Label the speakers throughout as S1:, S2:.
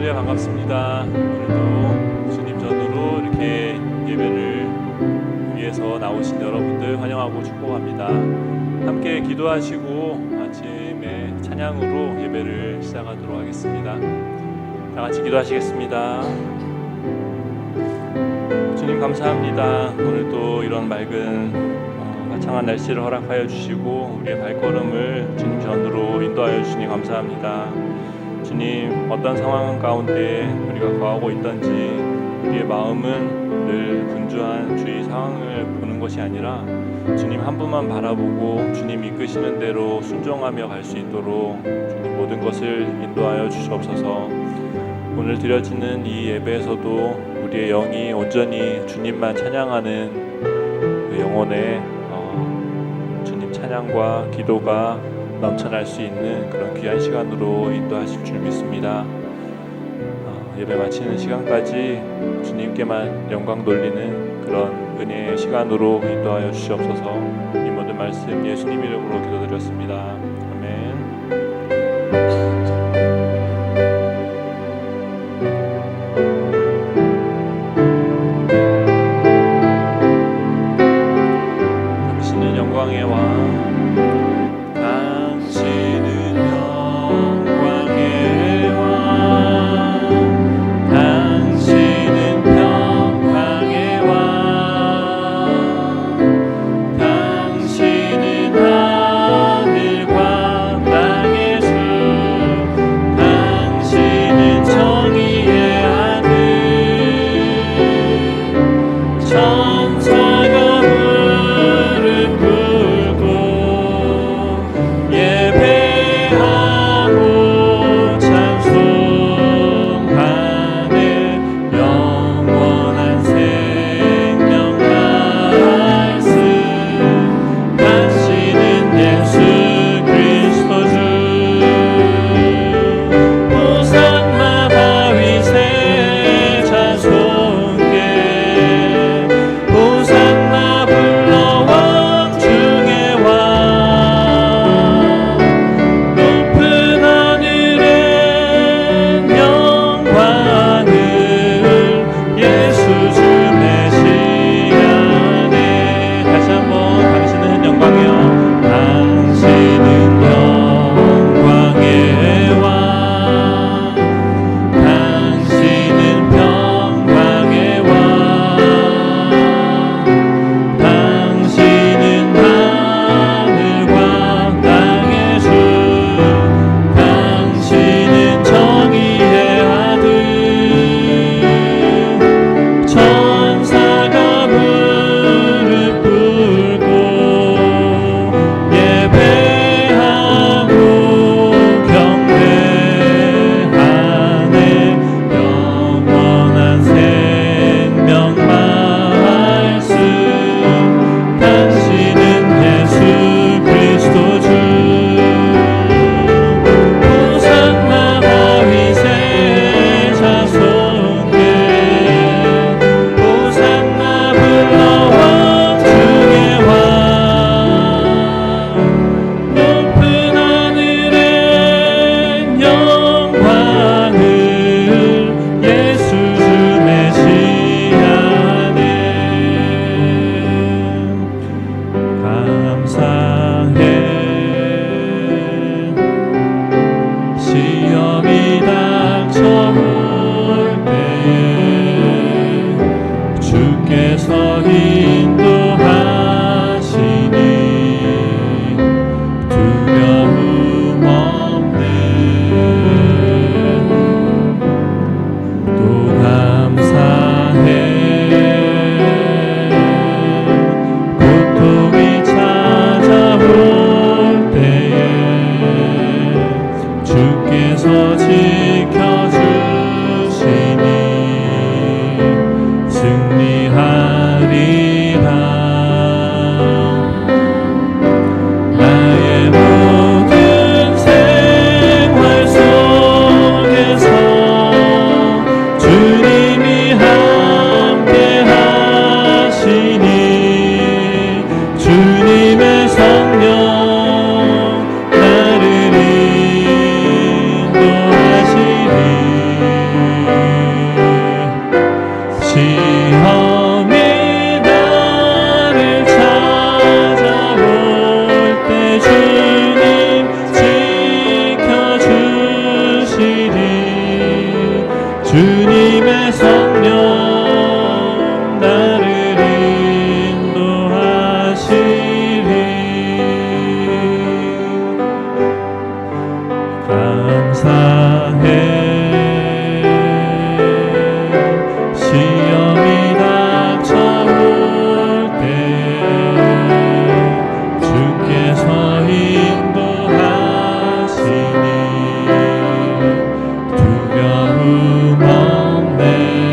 S1: 할렐루야, 반갑습니다. 오늘도 주님 전으로 이렇게 예배를 위해서 나오신 여러분들 환영하고 축복합니다. 함께 기도하시고 아침에 찬양으로 예배를 시작하도록 하겠습니다. 다 같이 기도하시겠습니다. 주님 감사합니다. 오늘도 이런 맑은 화창한 날씨를 허락하여 주시고 우리의 발걸음을 주님 전으로 인도하여 주시니 감사합니다. 주님, 어떤 상황 가운데 우리가 거하고 있던지 우리의 마음은 늘 분주한 주위 상황을 보는 것이 아니라 주님 한 분만 바라보고 주님 이끄시는 대로 순종하며 갈 수 있도록 주님 모든 것을 인도하여 주시옵소서. 오늘 드려지는 이 예배에서도 우리의 영이 온전히 주님만 찬양하는 그 영혼의 주님 찬양과 기도가 넘쳐날 수 있는 그런 귀한 시간으로 인도하실 줄 믿습니다. 예배 마치는 시간까지 주님께만 영광 돌리는 그런 은혜의 시간으로 인도하여 주시옵소서. 이 모든 말씀 예수님 이름으로 기도드렸습니다. 아멘. 당신은 영광의 왕, 나를 인도하시니 주님의 성령 나를 인도하시리. 감사해. 시험이 닥쳐올 때 주께서 인도하시니 두려움 없네.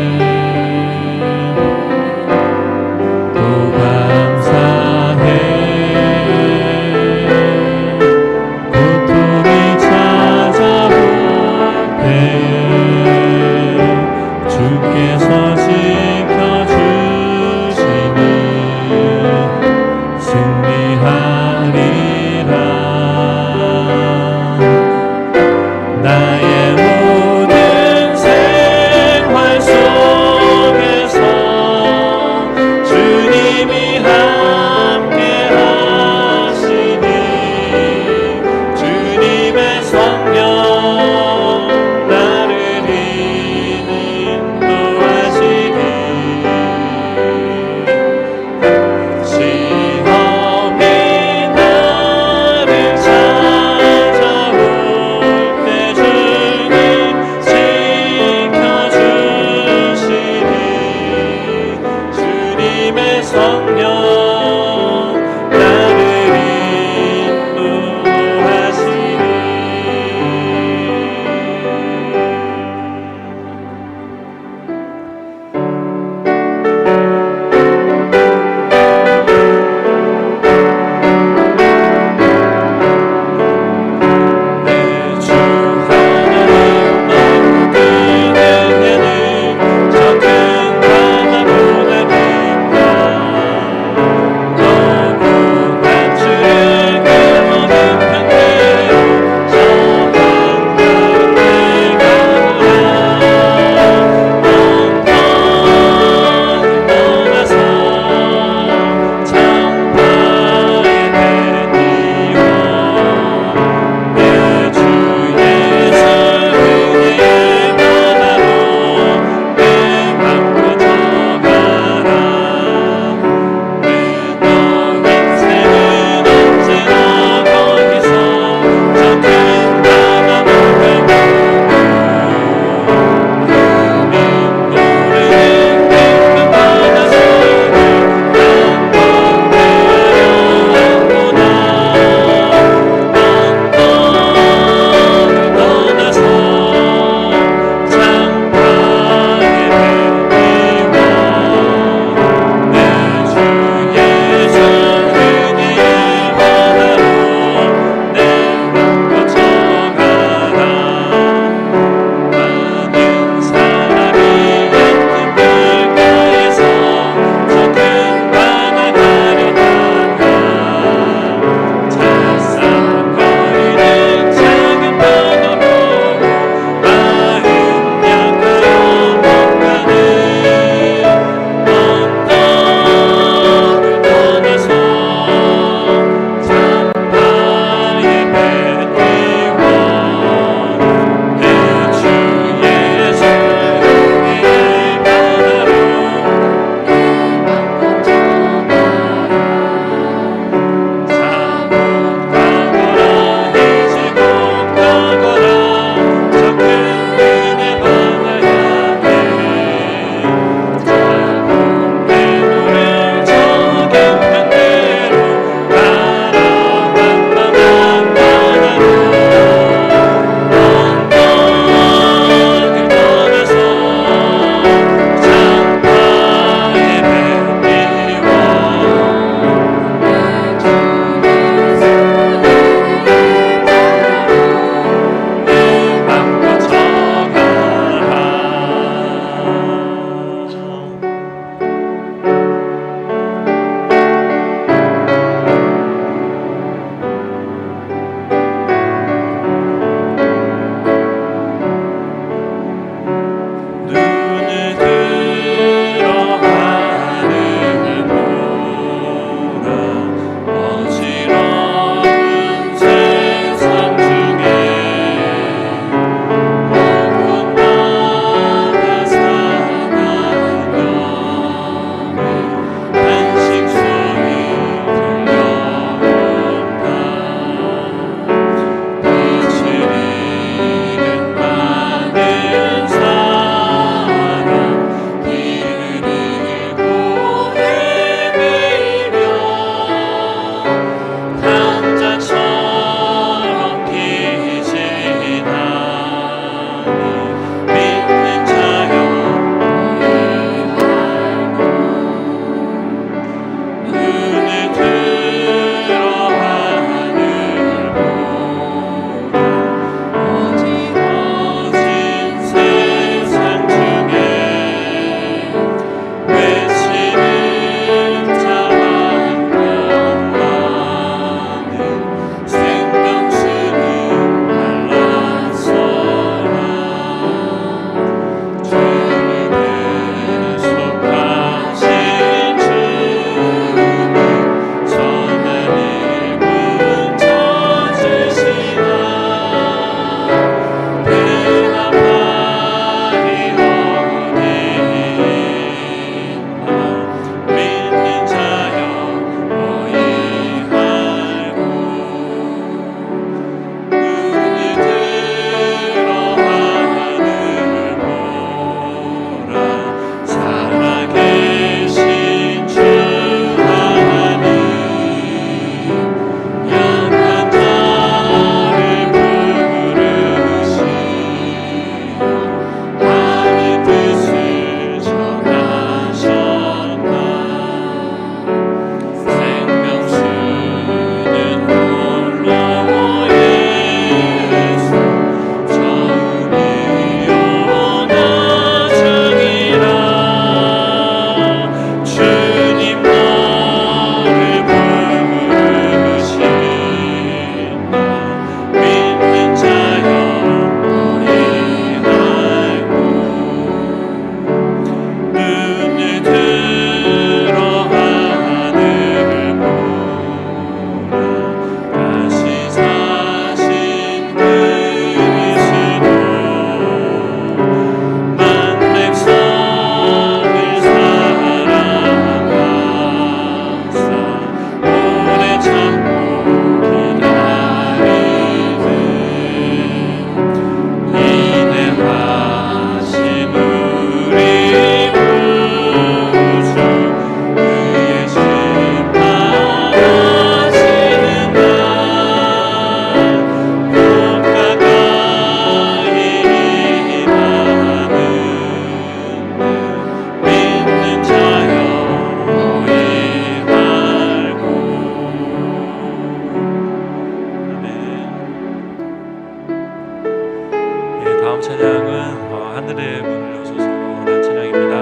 S1: 찬양은 하늘의 문을 여소서라는 찬양입니다.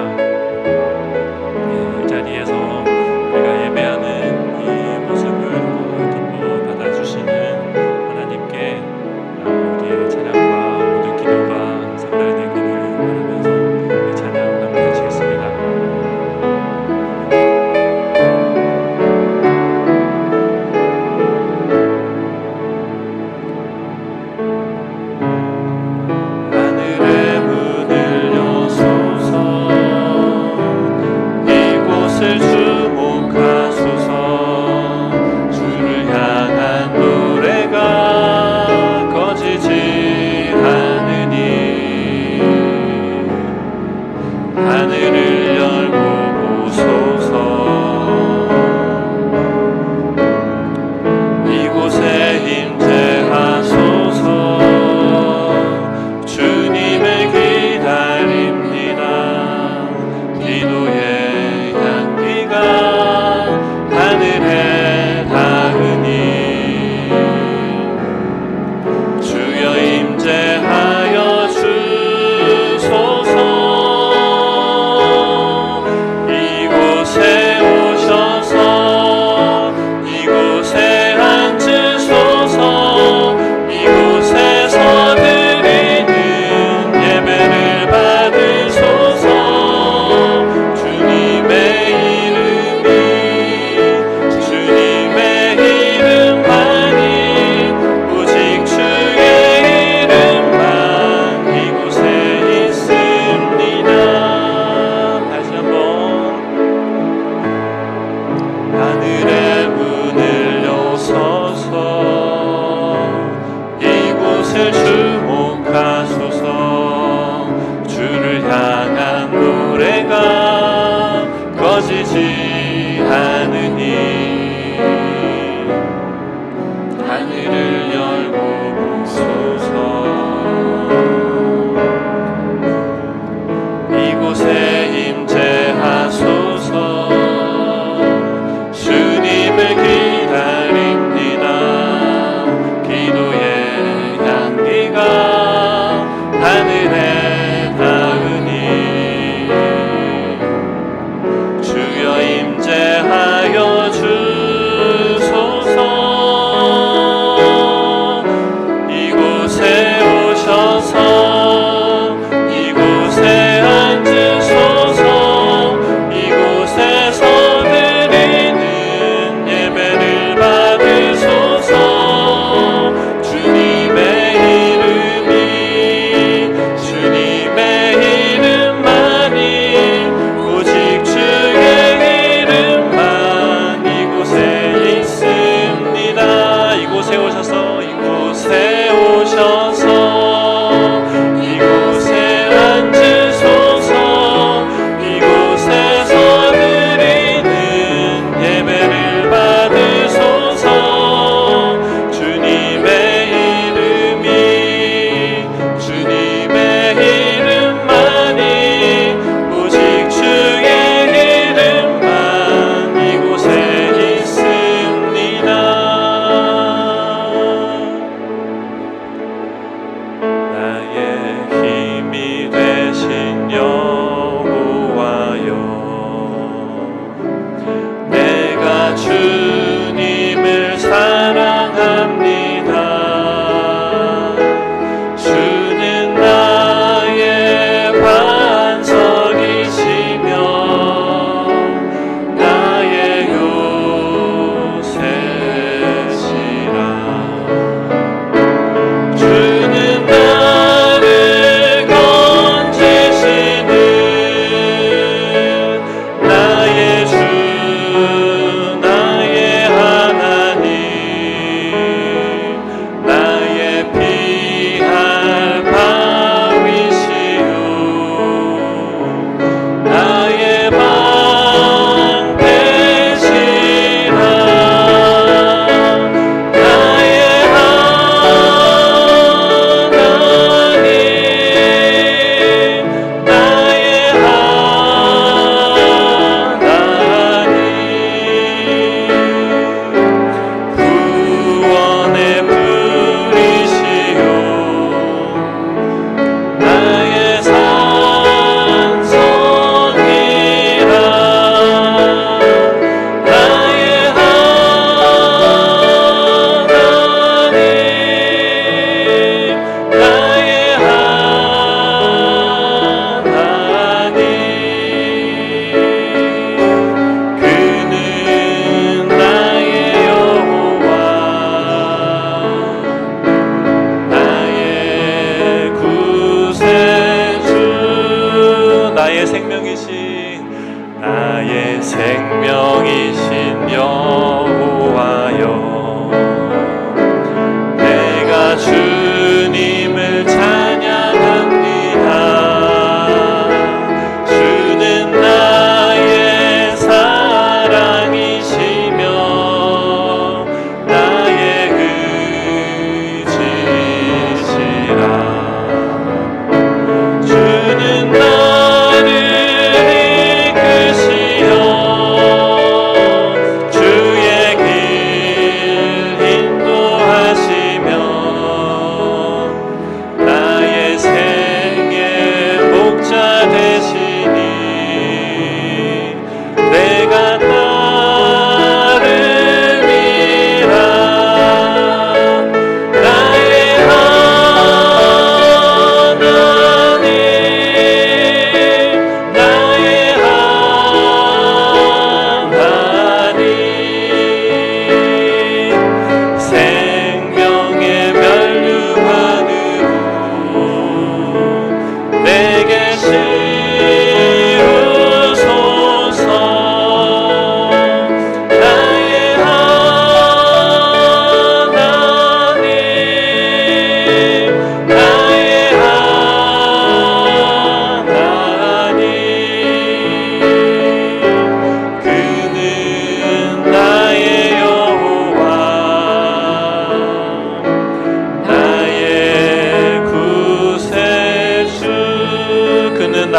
S1: 이 자리에서 우리가 예배하는 이 모습을 기뻐 받아주시는 하나님께 우리의 찬양과 모든 기도가 상달되기를 바라면서 이 찬양 함께 하시겠습니다. 하늘의 문을 여소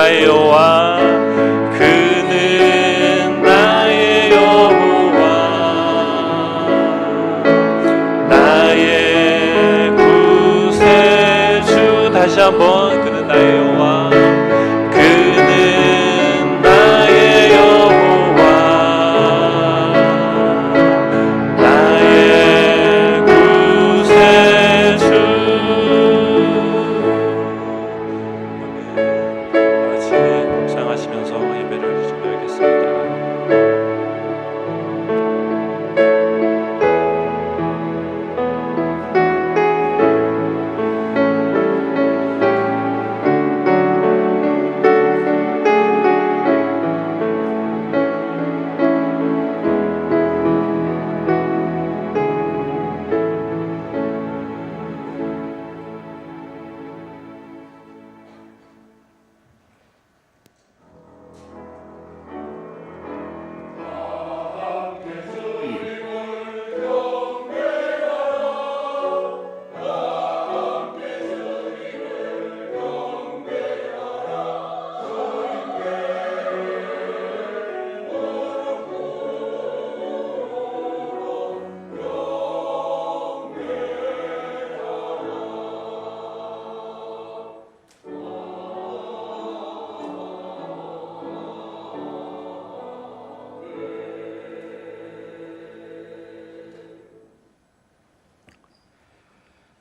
S1: 나의 여호와 그는 나의 여호와 나의 구세주 다시 한번 그는 나의 여호와 그는 나의 여호와 나의 구세주 같이 묵상하시면서 예배를 드려야겠습니다.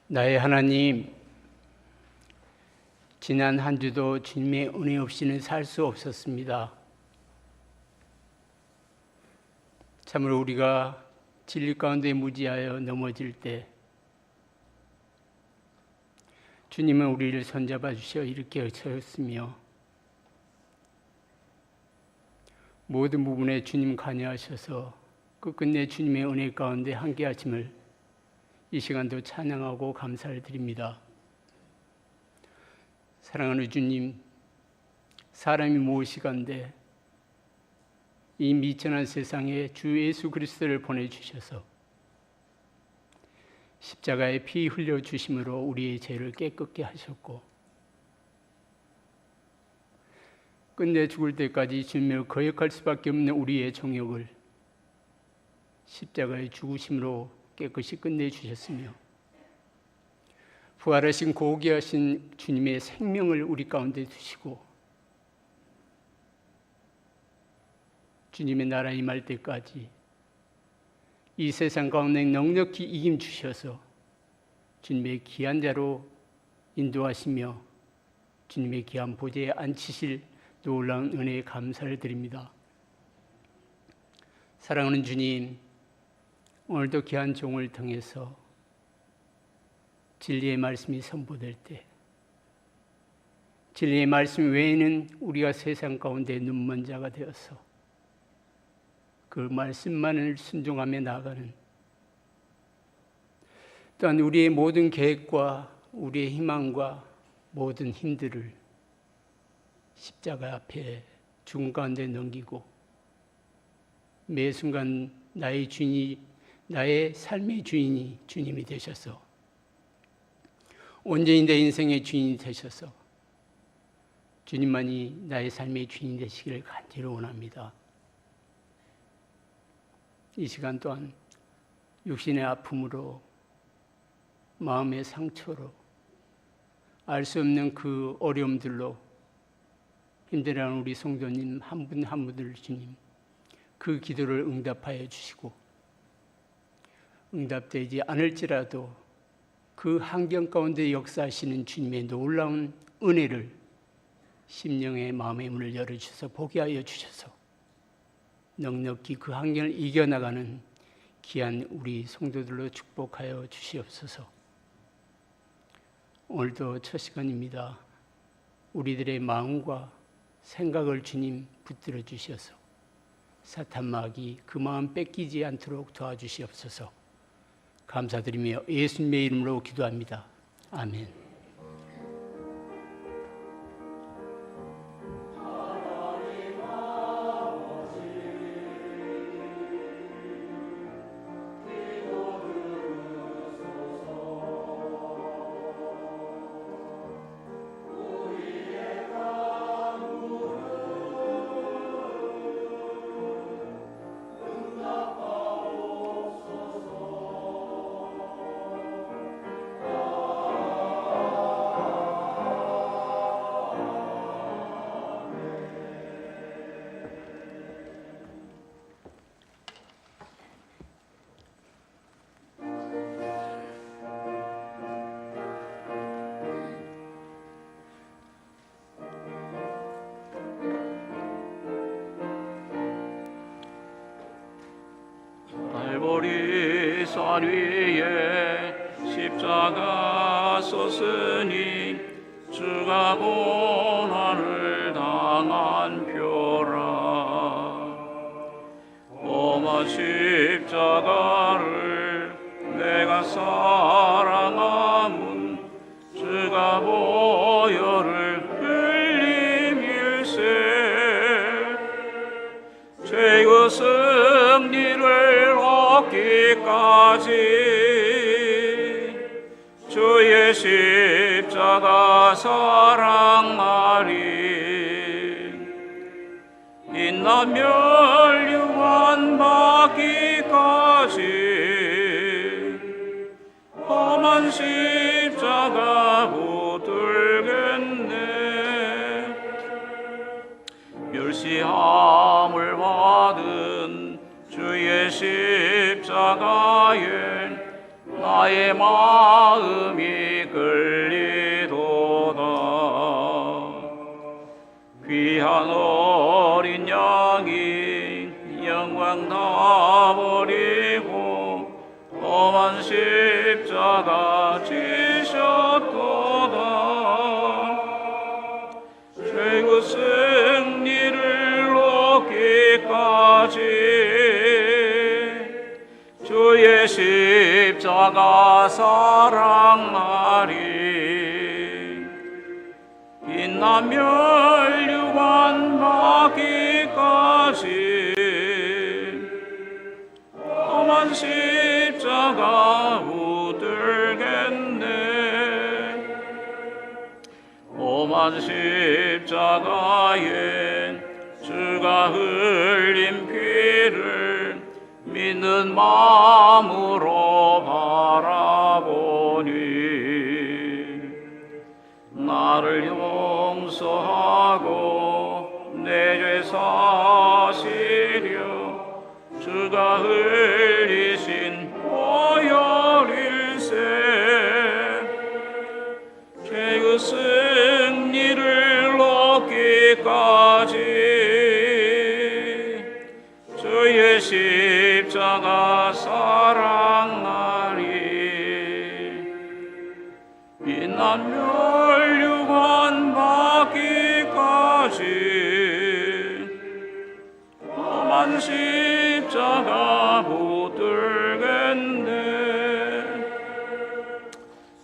S2: 나의 하나님, 지난 한 주도 주님의 은혜 없이는 살 수 없었습니다. 참으로 우리가 진리 가운데 무지하여 넘어질 때 주님은 우리를 손잡아 주셔 일으켜 세웠으며 모든 부분에 주님 관여하셔서 끝끝내 주님의 은혜 가운데 함께하심을 이 시간도 찬양하고 감사를 드립니다. 사랑하는 주님, 사람이 무엇이간데 이 미천한 세상에 주 예수 그리스도를 보내주셔서 십자가에 피 흘려주심으로 우리의 죄를 깨끗게 하셨고 끝내 죽을 때까지 주님을 거역할 수밖에 없는 우리의 종역을 십자가의 죽으심으로 깨끗이 끝내주셨으며 부활하신 고귀하신 주님의 생명을 우리 가운데 두시고 주님의 나라 임할 때까지 이 세상 가운데 넉넉히 이김 주셔서 주님의 귀한 자로 인도하시며 주님의 귀한 보좌에 앉히실 놀라운 은혜에 감사를 드립니다. 사랑하는 주님, 오늘도 귀한 종을 통해서 진리의 말씀이 선포될 때 진리의 말씀 외에는 우리가 세상 가운데 눈먼 자가 되어서 그 말씀만을 순종하며 나아가는 또한 우리의 모든 계획과 우리의 희망과 모든 힘들을 십자가 앞에 죽음 가운데 넘기고 매 순간 나의 주인이 나의 삶의 주인이 주님이 되셔서 온전히 내 인생의 주인이 되셔서 주님만이 나의 삶의 주인이 되시기를 간절히 원합니다. 이 시간 또한 육신의 아픔으로 마음의 상처로 알 수 없는 그 어려움들로 힘들어하는 우리 성도님 한 분 한 분들 주님 그 기도를 응답하여 주시고 응답되지 않을지라도 그 환경 가운데 역사하시는 주님의 놀라운 은혜를 심령의 마음의 문을 열어주셔서 보게 하여 주셔서 넉넉히 그 환경을 이겨나가는 귀한 우리 성도들로 축복하여 주시옵소서. 오늘도 첫 시간입니다. 우리들의 마음과 생각을 주님 붙들어 주셔서 사탄 마귀 그 마음 뺏기지 않도록 도와주시옵소서. 감사드리며 예수님의 이름으로 기도합니다. 아멘.
S3: 우리 산 위에 십자가 섰으니 주가 고난을 당한 표라. 오마 십자가를 내가 사랑함은 주가 보혈을 흘림일세. 죄의 승리를 얻기까지 주의 십자가 사랑하리. 인나멸류관 받기까지 험한 십자가 붙들겠네. 멸시함을 받은 주의 십자가에 나의 마음이 끌리도다. 귀한 어린 양이 영광 다 버리고 험한 십자가 지셨도다. 죄의 승리를 얻기까지 주의 십자가 사랑하리. 인나멸류관 받기까지 험한 십자가 붙들겠네. 험한 십자가에 주가 흘린 피를 믿는 마음으로 바라보니 나를 용서하고 내 죄 사시려 주가 흘리신 보혈일세. 죄의 승리를 얻기까지 주의 십자가 사랑하리. 인나멸류관 받기까지 험한 십자가 붙들겠네.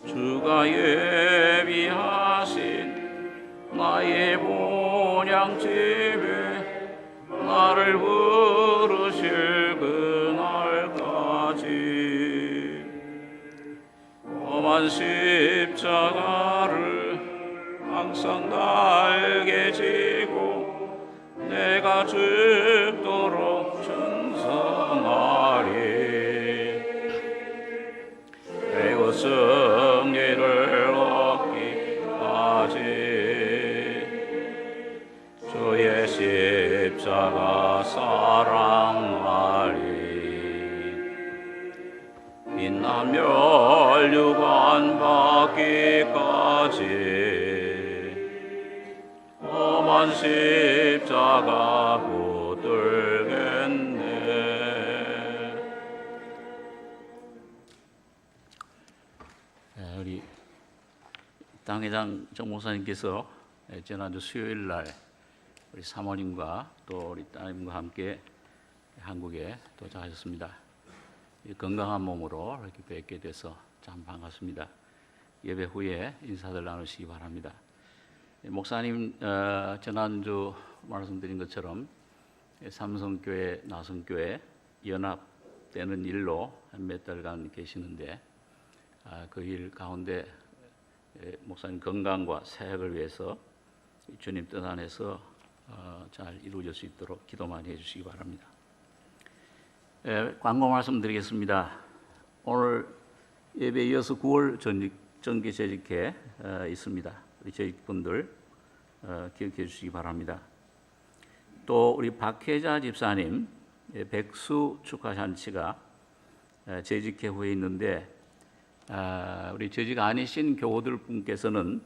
S3: 주가 예비하신 나의 본향집에 나를 부르실 그날까지 험한 십자가를 항상 날개 지고 내가 죽도록 충성하리. 죄의 승리를 얻기까지 주의 십자가 사랑하리. 인나멸류관 받기까지 험한 십자가 붙들겠네. 우리 당회장 정 목사님께서 지난주 수요일 날 우리 사모님과 또 우리 따님과 함께 한국에 도착하셨습니다. 건강한 몸으로 이렇게 뵙게 돼서 참 반갑습니다. 예배 후에 인사들 나누시기 바랍니다. 목사님 지난주 말씀드린 것처럼 삼성교회, 나성교회 연합되는 일로 몇 달간 계시는데 그 일 가운데 목사님 건강과 사역을 위해서 주님 뜻 안에서 잘 이루어질 수 있도록 기도 많이 해주시기 바랍니다. 광고 말씀드리겠습니다. 오늘 예배 이어서 9월 정기 재직회 있습니다. 우리 재직분들 기억해 주시기 바랍니다. 또 우리 박혜자 집사님 백수 축하 잔치가 재직회 후에 있는데 우리 재직 아니신 교우들 분께서는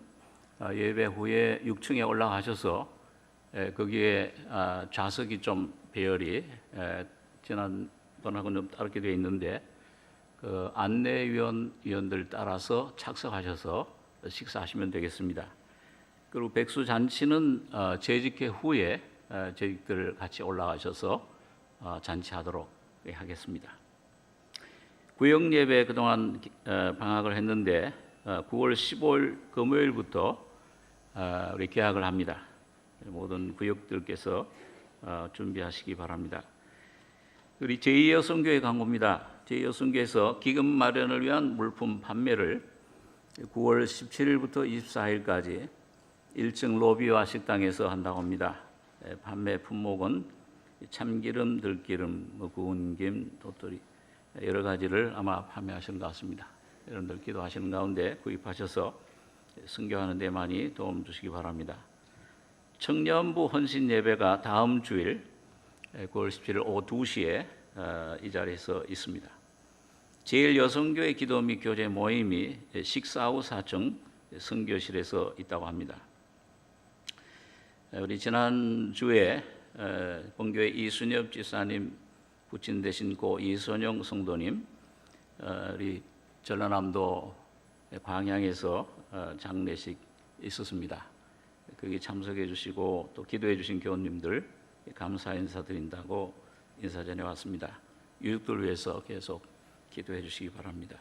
S3: 예배 후에 6층에 올라가셔서 거기에 좌석이 좀 배열이 지난번에 사건하고는 좀 다르게 되어 있는데 그 안내위원들 따라서 착석하셔서 식사하시면 되겠습니다. 그리고 백수 잔치는 재직회 후에 재직들 같이 올라가셔서 잔치하도록 하겠습니다. 구역 예배 그동안 방학을 했는데 9월 15일 금요일부터 우리 개학을 합니다. 모든 구역들께서 준비하시기 바랍니다. 우리 제2여성교회 광고입니다. 제2여성교회에서 기금 마련을 위한 물품 판매를 9월 17일부터 24일까지 1층 로비와 식당에서 한다고 합니다. 판매 품목은 참기름, 들기름, 구운 김, 도토리 여러 가지를 아마 판매하시는 것 같습니다. 여러분들 기도하시는 가운데 구입하셔서 선교하는 데 많이 도움 주시기 바랍니다. 청년부 헌신 예배가 다음 주일 9월 17일 오후 2시에 이 자리에서 있습니다. 제1여성교회 기도 및 교제 모임이 식사 후 4층 선교실에서 있다고 합니다. 우리 지난주에 본교회 이순엽 지사님 부친 되신 고 이선영 성도님 우리 전라남도 광양에서 장례식 있었습니다. 거기 참석해 주시고 또 기도해 주신 교우님들 감사 인사드린다고 인사 전해왔습니다. 유족들 위해서 계속 기도해 주시기 바랍니다.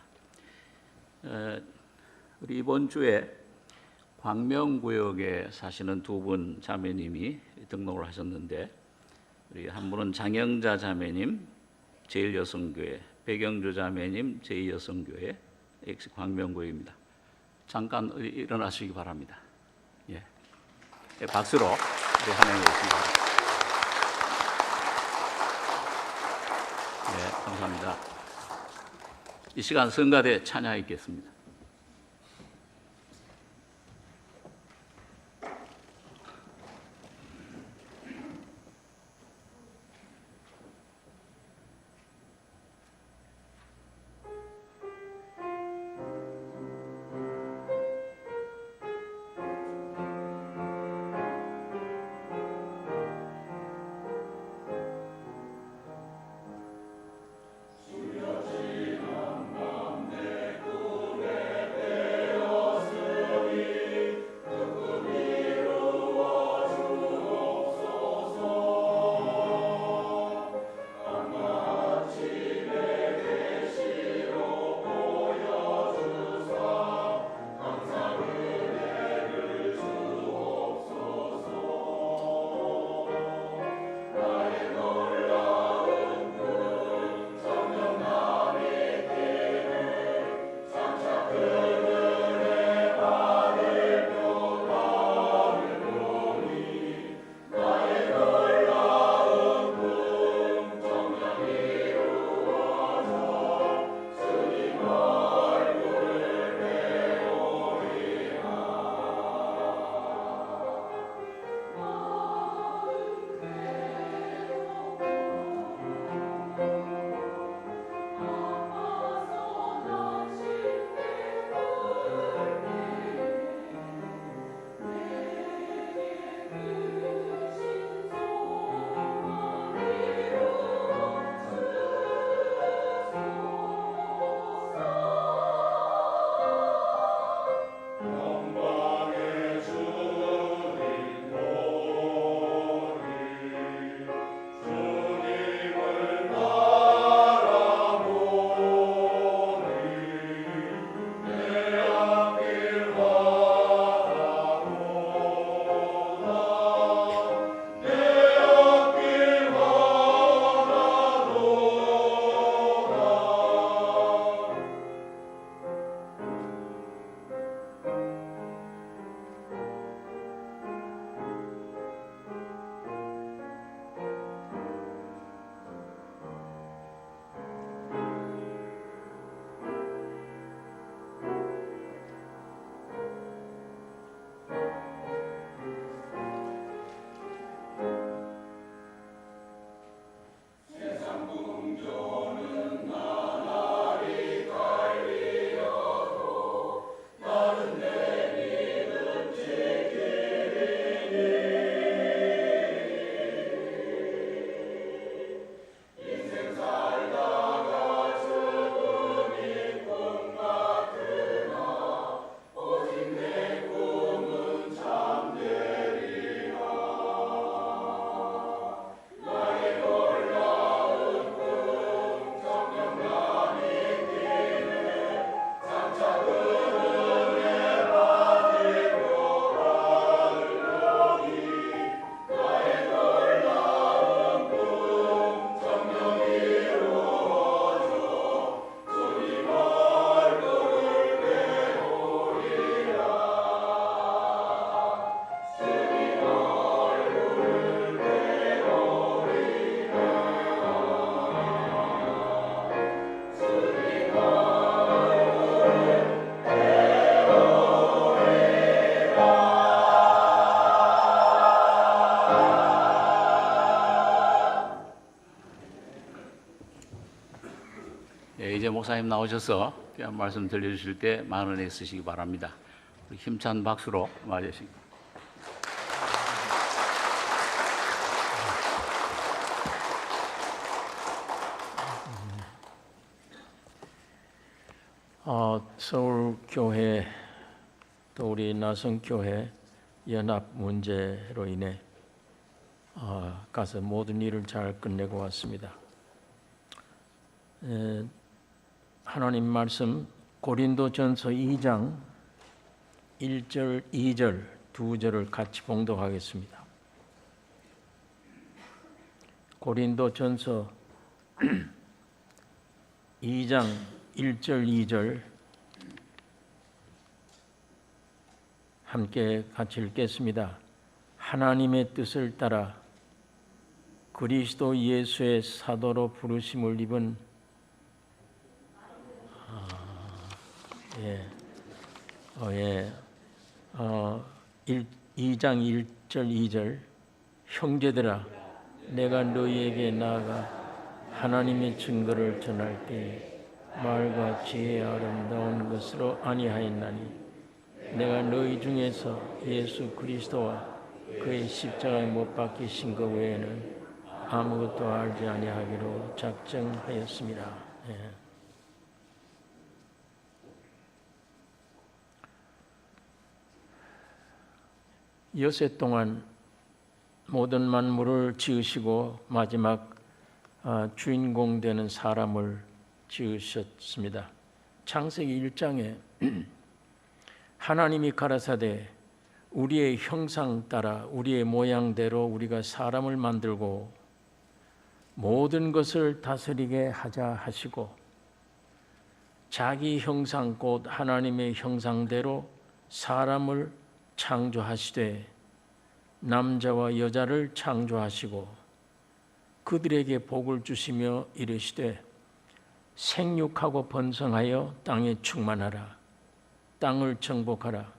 S3: 우리 이번 주에 광명구역에 사시는 두 분 자매님이 등록을 하셨는데 우리 한 분은 장영자 자매님 제1여성교회, 백영주 자매님 제2여성교회 역시 광명구역입니다. 잠깐 일어나시기 바랍니다. 예. 박수로 우리 환영해 주시기 바랍니다. 네, 감사합니다. 이 시간 성가대 찬양 있겠습니다.
S4: 주여 지난 밤 내 꿈에
S3: 이제 목사님 나오셔서 귀한 말씀 들려주실 때 많은 애 쓰시기 바랍니다. 우리 힘찬 박수로 맞으시고.
S4: 서울교회 또 우리 나성교회 연합 문제로 인해 가서 모든 일을 잘 끝내고 왔습니다. 하나님 말씀 고린도전서 2장 1절, 2절, 2절을 같이 봉독하겠습니다. 고린도전서 2장 1절, 2절 함께 같이 읽겠습니다. 하나님의 뜻을 따라 그리스도 예수의 사도로 부르심을 입은 2장 1절 2절 형제들아 내가 너희에게 나아가 하나님의 증거를 전할 때 말과 지혜의 아름다운 것으로 아니하였나니 내가 너희 중에서 예수 그리스도와 그의 십자가에 못 박히신 것 외에는 아무것도 알지 아니하기로 작정하였습니다. 여세 동안 모든 만물을 지으시고 마지막 주인공 되는 사람을 지으셨습니다. 창세기 1장에 하나님이 가라사대 우리의 형상 따라 우리의 모양대로 우리가 사람을 만들고 모든 것을 다스리게 하자 하시고 자기 형상 곧 하나님의 형상대로 사람을 창조하시되 남자와 여자를 창조하시고 그들에게 복을 주시며 이르시되 생육하고 번성하여 땅에 충만하라 땅을 정복하라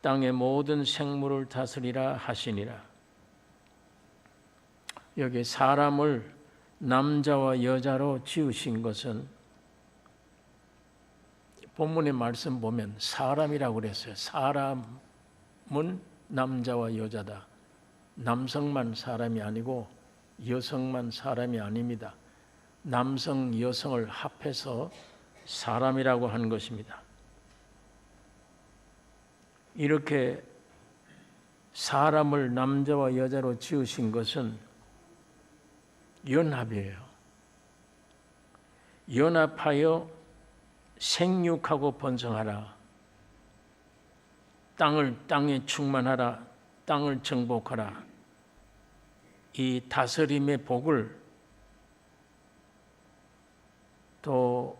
S4: 땅의 모든 생물을 다스리라 하시니라. 여기 사람을 남자와 여자로 지으신 것은 본문의 말씀 보면 사람이라고 그랬어요. 사람은 남자와 여자다. 남성만 사람이 아니고 여성만 사람이 아닙니다. 남성, 여성을 합해서 사람이라고 한 것입니다. 이렇게 사람을 남자와 여자로 지으신 것은 연합이에요. 연합하여 생육하고 번성하라. 땅에 충만하라. 땅을 정복하라. 이 다스림의 복을 또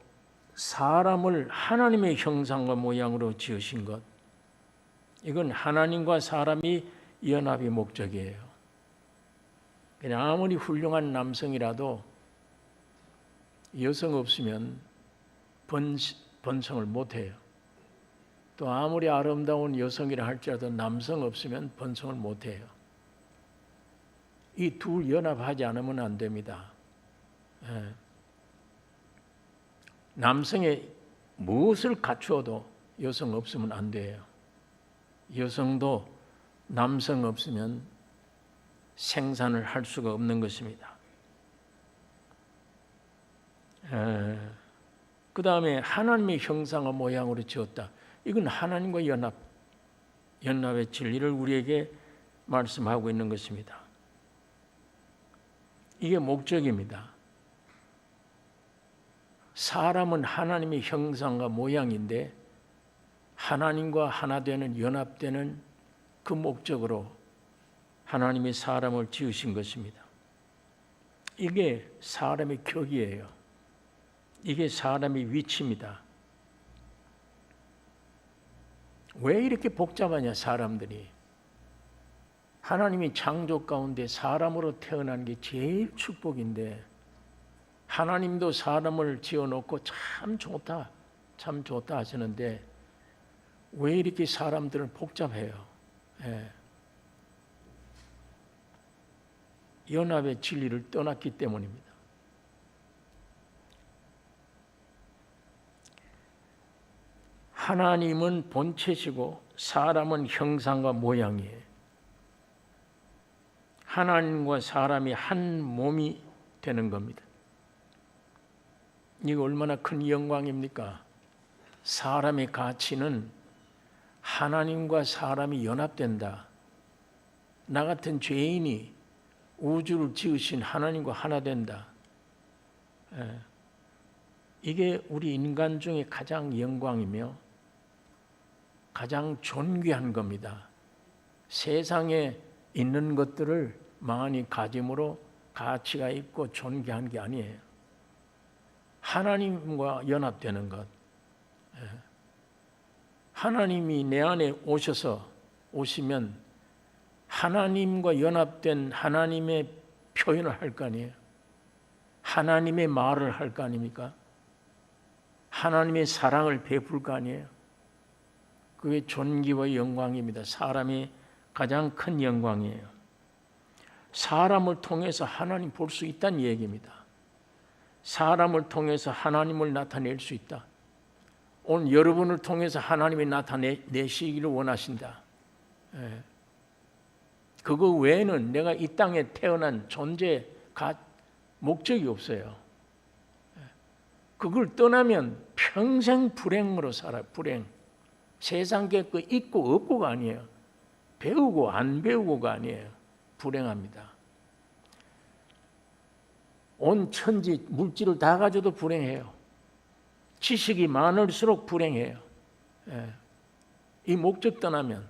S4: 사람을 하나님의 형상과 모양으로 지으신 것, 이건 하나님과 사람이 연합의 목적이에요. 그냥 아무리 훌륭한 남성이라도 여성 없으면 번성을 못해요. 또 아무리 아름다운 여성이라 할지라도 남성 없으면 번성을 못해요. 이 둘 연합하지 않으면 안 됩니다. 남성의 무엇을 갖추어도 여성 없으면 안 돼요. 여성도 남성 없으면 생산을 할 수가 없는 것입니다. 그 다음에 하나님의 형상과 모양으로 지었다. 이건 하나님과 연합의 진리를 우리에게 말씀하고 있는 것입니다. 이게 목적입니다. 사람은 하나님의 형상과 모양인데 하나님과 하나 되는 연합되는 그 목적으로 하나님이 사람을 지으신 것입니다. 이게 사람의 격이에요. 이게 사람의 위치입니다. 왜 이렇게 복잡하냐 사람들이. 하나님이 창조 가운데 사람으로 태어난 게 제일 축복인데 하나님도 사람을 지어놓고 참 좋다 하시는데 왜 이렇게 사람들은 복잡해요? 연합의 진리를 떠났기 때문입니다. 하나님은 본체시고 사람은 형상과 모양이에요. 하나님과 사람이 한 몸이 되는 겁니다. 이거 얼마나 큰 영광입니까? 사람의 가치는 하나님과 사람이 연합된다. 나 같은 죄인이 우주를 지으신 하나님과 하나 된다. 이게 우리 인간 중에 가장 영광이며 가장 존귀한 겁니다. 세상에 있는 것들을 많이 가짐으로 가치가 있고 존귀한 게 아니에요. 하나님과 연합되는 것. 하나님이 내 안에 오시면 하나님과 연합된 하나님의 표현을 할 거 아니에요. 하나님의 말을 할 거 아닙니까? 하나님의 사랑을 베풀 거 아니에요. 그게 존귀와 영광입니다. 사람이 가장 큰 영광이에요. 사람을 통해서 하나님 볼 수 있다는 얘기입니다. 사람을 통해서 하나님을 나타낼 수 있다. 오늘 여러분을 통해서 하나님이 나타내시기를 원하신다. 그거 외에는 내가 이 땅에 태어난 존재 목적이 없어요. 그걸 떠나면 평생 불행으로 살아요. 불행. 세상 게 그 있고 없고가 아니에요. 배우고 안 배우고가 아니에요. 불행합니다. 온 천지 물질을 다 가져도 불행해요. 지식이 많을수록 불행해요. 이 목적 떠나면.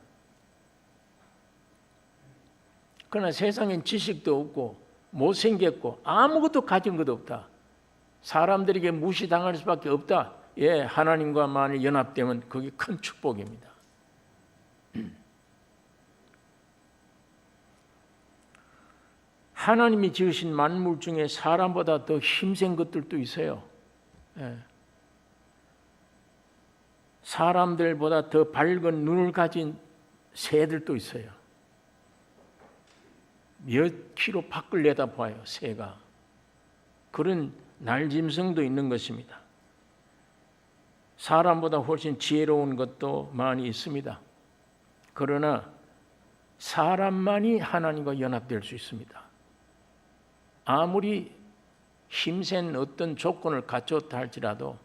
S4: 그러나 세상엔 지식도 없고 못생겼고 아무것도 가진 것도 없다. 사람들에게 무시당할 수밖에 없다. 하나님과만 연합되면 그게 큰 축복입니다. 하나님이 지으신 만물 중에 사람보다 더 힘센 것들도 있어요. 사람들보다 더 밝은 눈을 가진 새들도 있어요. 몇 킬로 밖을 내다봐요, 새가. 그런 날짐승도 있는 것입니다. 사람보다 훨씬 지혜로운 것도 많이 있습니다. 그러나 사람만이 하나님과 연합될 수 있습니다. 아무리 힘센 어떤 조건을 갖췄다 할지라도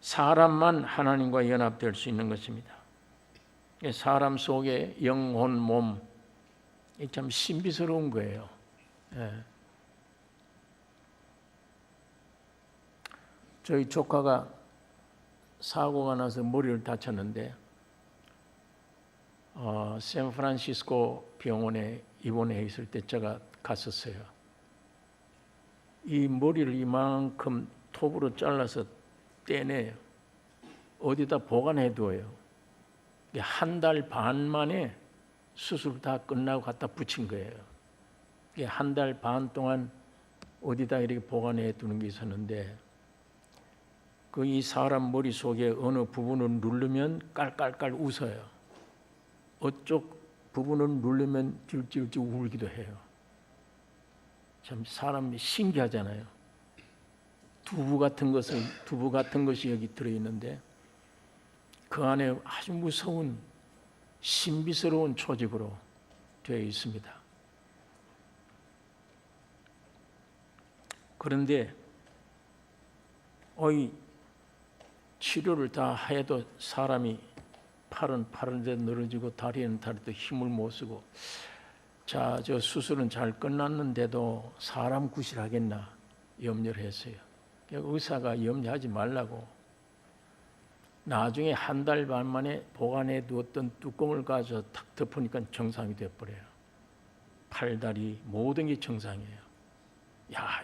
S4: 사람만 하나님과 연합될 수 있는 것입니다. 사람 속에 영혼, 몸, 참 신비스러운 거예요. 저희 조카가 사고가 나서 머리를 다쳤는데 샌프란시스코 병원에 입원해 있을 때 제가 갔었어요. 이 머리를 이만큼 톱으로 잘라서 떼내요. 어디다 보관해 둬요. 한 달 반 만에 수술 다 끝나고 갖다 붙인 거예요. 한 달 반 동안 어디다 이렇게 보관해 두는 게 있었는데 이 사람 머릿속에 어느 부분을 누르면 깔깔깔 웃어요. 어쪽 부분을 누르면 찔찔찔 울기도 해요. 참 사람이 신기하잖아요. 두부 같은 것이 여기 들어있는데 그 안에 아주 무서운 신비스러운 조직으로 되어 있습니다. 그런데 치료를 다 해도 사람이 팔은 데 늘어지고 다리는 다리도 힘을 못 쓰고 저 수술은 잘 끝났는데도 사람 구실하겠나 염려를 했어요. 의사가 염려하지 말라고 나중에 한 달 반 만에 보관해 두었던 뚜껑을 가져 탁 덮으니까 정상이 돼버려요. 팔다리 모든 게 정상이에요.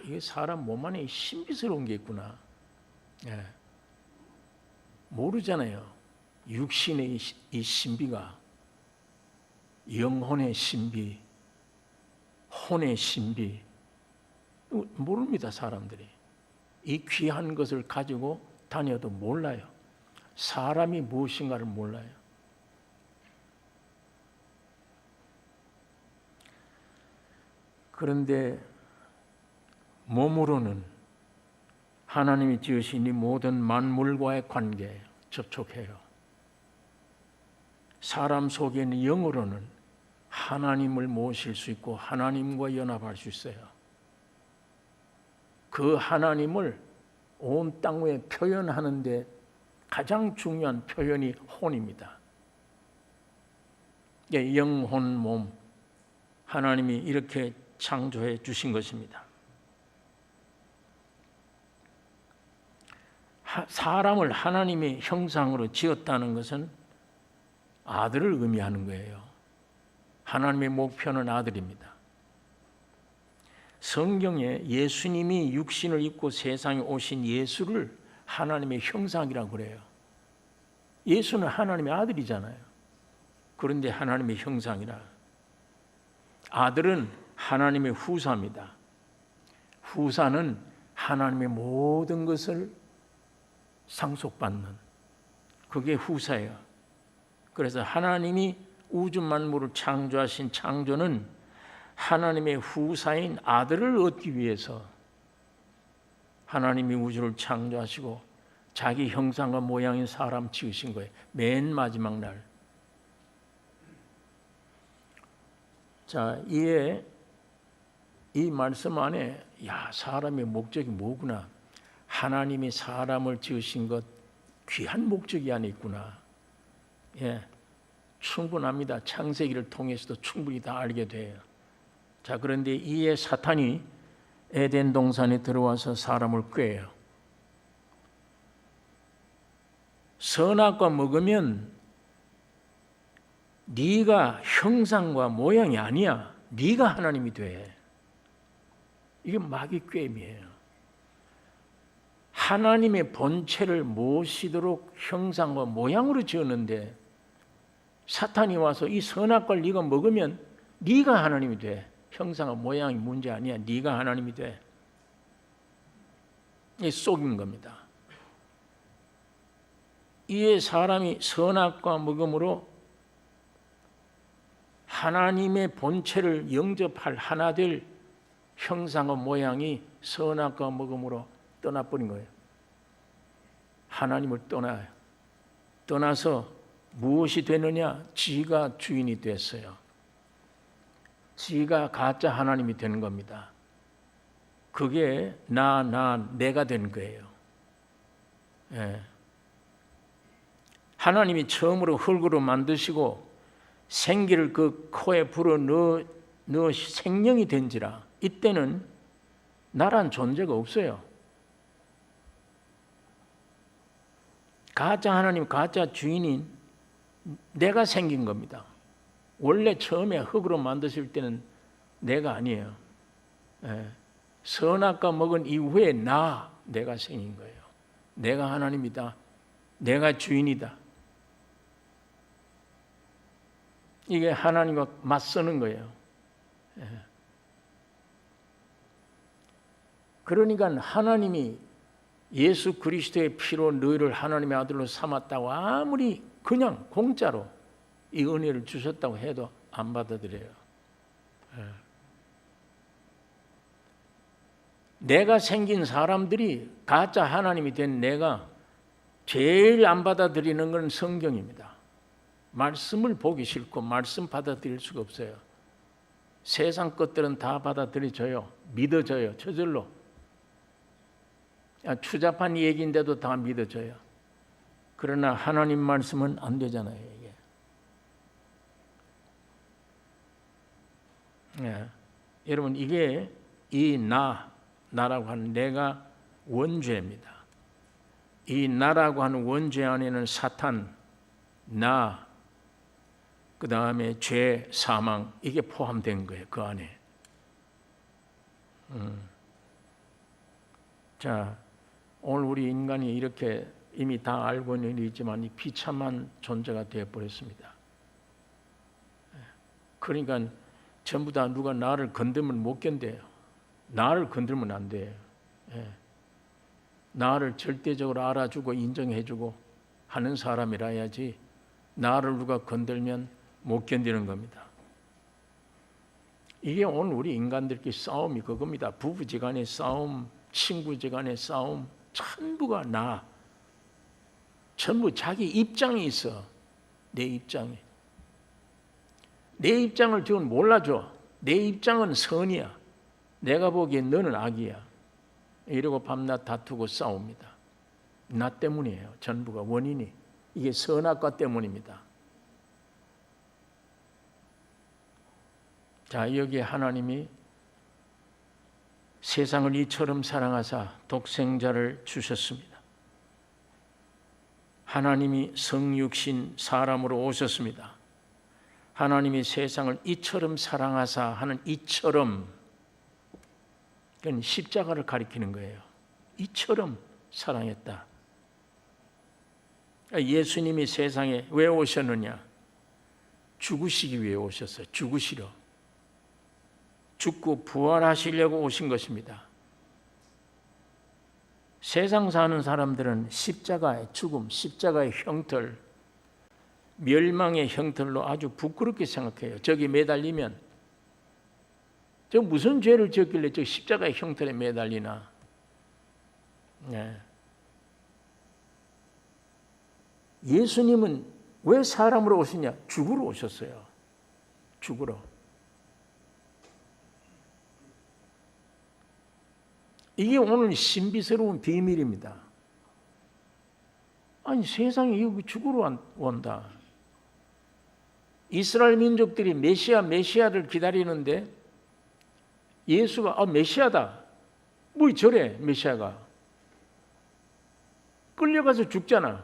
S4: 이게 사람 몸 안에 신비스러운 게 있구나. 모르잖아요. 육신의 이 신비가 영혼의 신비, 혼의 신비 모릅니다. 사람들이 이 귀한 것을 가지고 다녀도 몰라요. 사람이 무엇인가를 몰라요. 그런데 몸으로는 하나님이 지으신 이 모든 만물과의 관계에 접촉해요. 사람 속에는 영으로는 하나님을 모실 수 있고 하나님과 연합할 수 있어요. 그 하나님을 온 땅 위에 표현하는데 가장 중요한 표현이 혼입니다. 영혼, 몸, 하나님이 이렇게 창조해 주신 것입니다. 사람을 하나님의 형상으로 지었다는 것은 아들을 의미하는 거예요. 하나님의 목표는 아들입니다. 성경에 예수님이 육신을 입고 세상에 오신 예수를 하나님의 형상이라고 그래요. 예수는 하나님의 아들이잖아요. 그런데 하나님의 형상이라. 아들은 하나님의 후사입니다. 후사는 하나님의 모든 것을 상속받는, 그게 후사예요. 그래서 하나님이 우주 만물을 창조하신 창조는 하나님의 후사인 아들을 얻기 위해서 하나님이 우주를 창조하시고 자기 형상과 모양인 사람 지으신 거예요. 맨 마지막 날. 자, 이에 이 말씀 안에 사람의 목적이 뭐구나. 하나님이 사람을 지으신 것 귀한 목적이 안에 있구나. 충분합니다. 창세기를 통해서도 충분히 다 알게 돼요. 자, 그런데 이에 사탄이 에덴 동산에 들어와서 사람을 꾀요. 선악과 먹으면 네가 형상과 모양이 아니야. 네가 하나님이 돼. 이게 마귀 꾀임이에요. 하나님의 본체를 모시도록 형상과 모양으로 지었는데 사탄이 와서 이 선악과를 네가 먹으면 네가 하나님이 돼. 형상과 모양이 문제 아니야. 네가 하나님이 돼. 이게 속인 겁니다. 이에 사람이 선악과 먹음으로 하나님의 본체를 영접할 하나 될 형상과 모양이 선악과 먹음으로 떠나버린 거예요. 하나님을 떠나요. 떠나서 무엇이 되느냐? 지가 주인이 됐어요. 지가 가짜 하나님이 되는 겁니다. 그게 내가 된 거예요. 하나님이 처음으로 흙으로 만드시고 생기를 그 코에 불어 넣어 생명이 된지라. 이때는 나란 존재가 없어요. 가짜 하나님, 가짜 주인인 내가 생긴 겁니다. 원래 처음에 흙으로 만드실 때는 내가 아니에요. 선악과 먹은 이후에 내가 생긴 거예요. 내가 하나님이다. 내가 주인이다. 이게 하나님과 맞서는 거예요. 그러니까 하나님이 예수 그리스도의 피로 너희를 하나님의 아들로 삼았다고 아무리 그냥 공짜로 이 은혜를 주셨다고 해도 안 받아들여요. 내가 생긴 사람들이 가짜 하나님이 된 내가 제일 안 받아들이는 건 성경입니다. 말씀을 보기 싫고 말씀 받아들일 수가 없어요. 세상 것들은 다 받아들여져요. 믿어져요. 저절로. 추잡한 얘기인데도 다 믿어져요. 그러나 하나님 말씀은 안 되잖아요. 이게. 여러분, 이게 이 나라고 하는 내가 원죄입니다. 이 나라고 하는 원죄 안에는 사탄, 그 다음에 죄, 사망, 이게 포함된 거예요. 그 안에. 자, 오늘 우리 인간이 이렇게 이미 다 알고 있는 일이지만 이 비참한 존재가 되어버렸습니다. 그러니까 전부 다 누가 나를 건들면 못 견뎌요. 나를 건들면 안 돼요. 나를 절대적으로 알아주고 인정해주고 하는 사람이라야지 나를 누가 건들면 못 견디는 겁니다. 이게 오늘 우리 인간들끼리 싸움이 그겁니다. 부부지간의 싸움, 친구지간의 싸움, 전부가 나. 전부 자기 입장이 있어. 내 입장에. 내 입장을 지금 몰라줘. 내 입장은 선이야. 내가 보기엔 너는 악이야. 이러고 밤낮 다투고 싸웁니다. 나 때문이에요. 전부가 원인이. 이게 선악과 때문입니다. 자, 여기에 하나님이 세상을 이처럼 사랑하사 독생자를 주셨습니다. 하나님이 성육신 사람으로 오셨습니다. 하나님이 세상을 이처럼 사랑하사 하는 이처럼, 그건 십자가를 가리키는 거예요. 이처럼 사랑했다. 예수님이 세상에 왜 오셨느냐? 죽으시기 위해 오셨어요. 죽으시려. 죽고 부활하시려고 오신 것입니다. 세상 사는 사람들은 십자가의 죽음, 십자가의 형틀, 멸망의 형틀로 아주 부끄럽게 생각해요. 저기 매달리면 저 무슨 죄를 지었길래 저 십자가의 형틀에 매달리나. 네. 예수님은 왜 사람으로 오시냐? 죽으러 오셨어요. 죽으러. 이게 오늘 신비스러운 비밀입니다. 아니, 세상에 여기 죽으러 온다. 이스라엘 민족들이 메시아를 기다리는데 예수가 메시아다. 뭐 저래 메시아가. 끌려가서 죽잖아.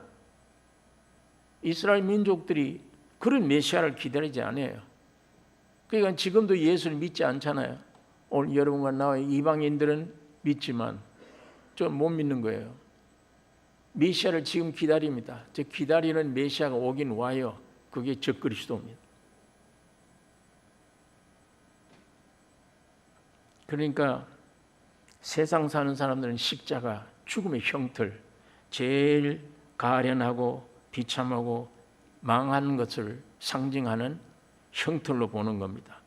S4: 이스라엘 민족들이 그런 메시아를 기다리지 않아요. 그러니까 지금도 예수를 믿지 않잖아요. 오늘 여러분과 나와 이방인들은 믿지만 좀 못 믿는 거예요. 메시아를 지금 기다립니다. 저 기다리는 메시아가 오긴 와요. 그게 적그리스도입니다. 그러니까 세상 사는 사람들은 십자가, 죽음의 형틀, 제일 가련하고 비참하고 망하는 것을 상징하는 형틀로 보는 겁니다.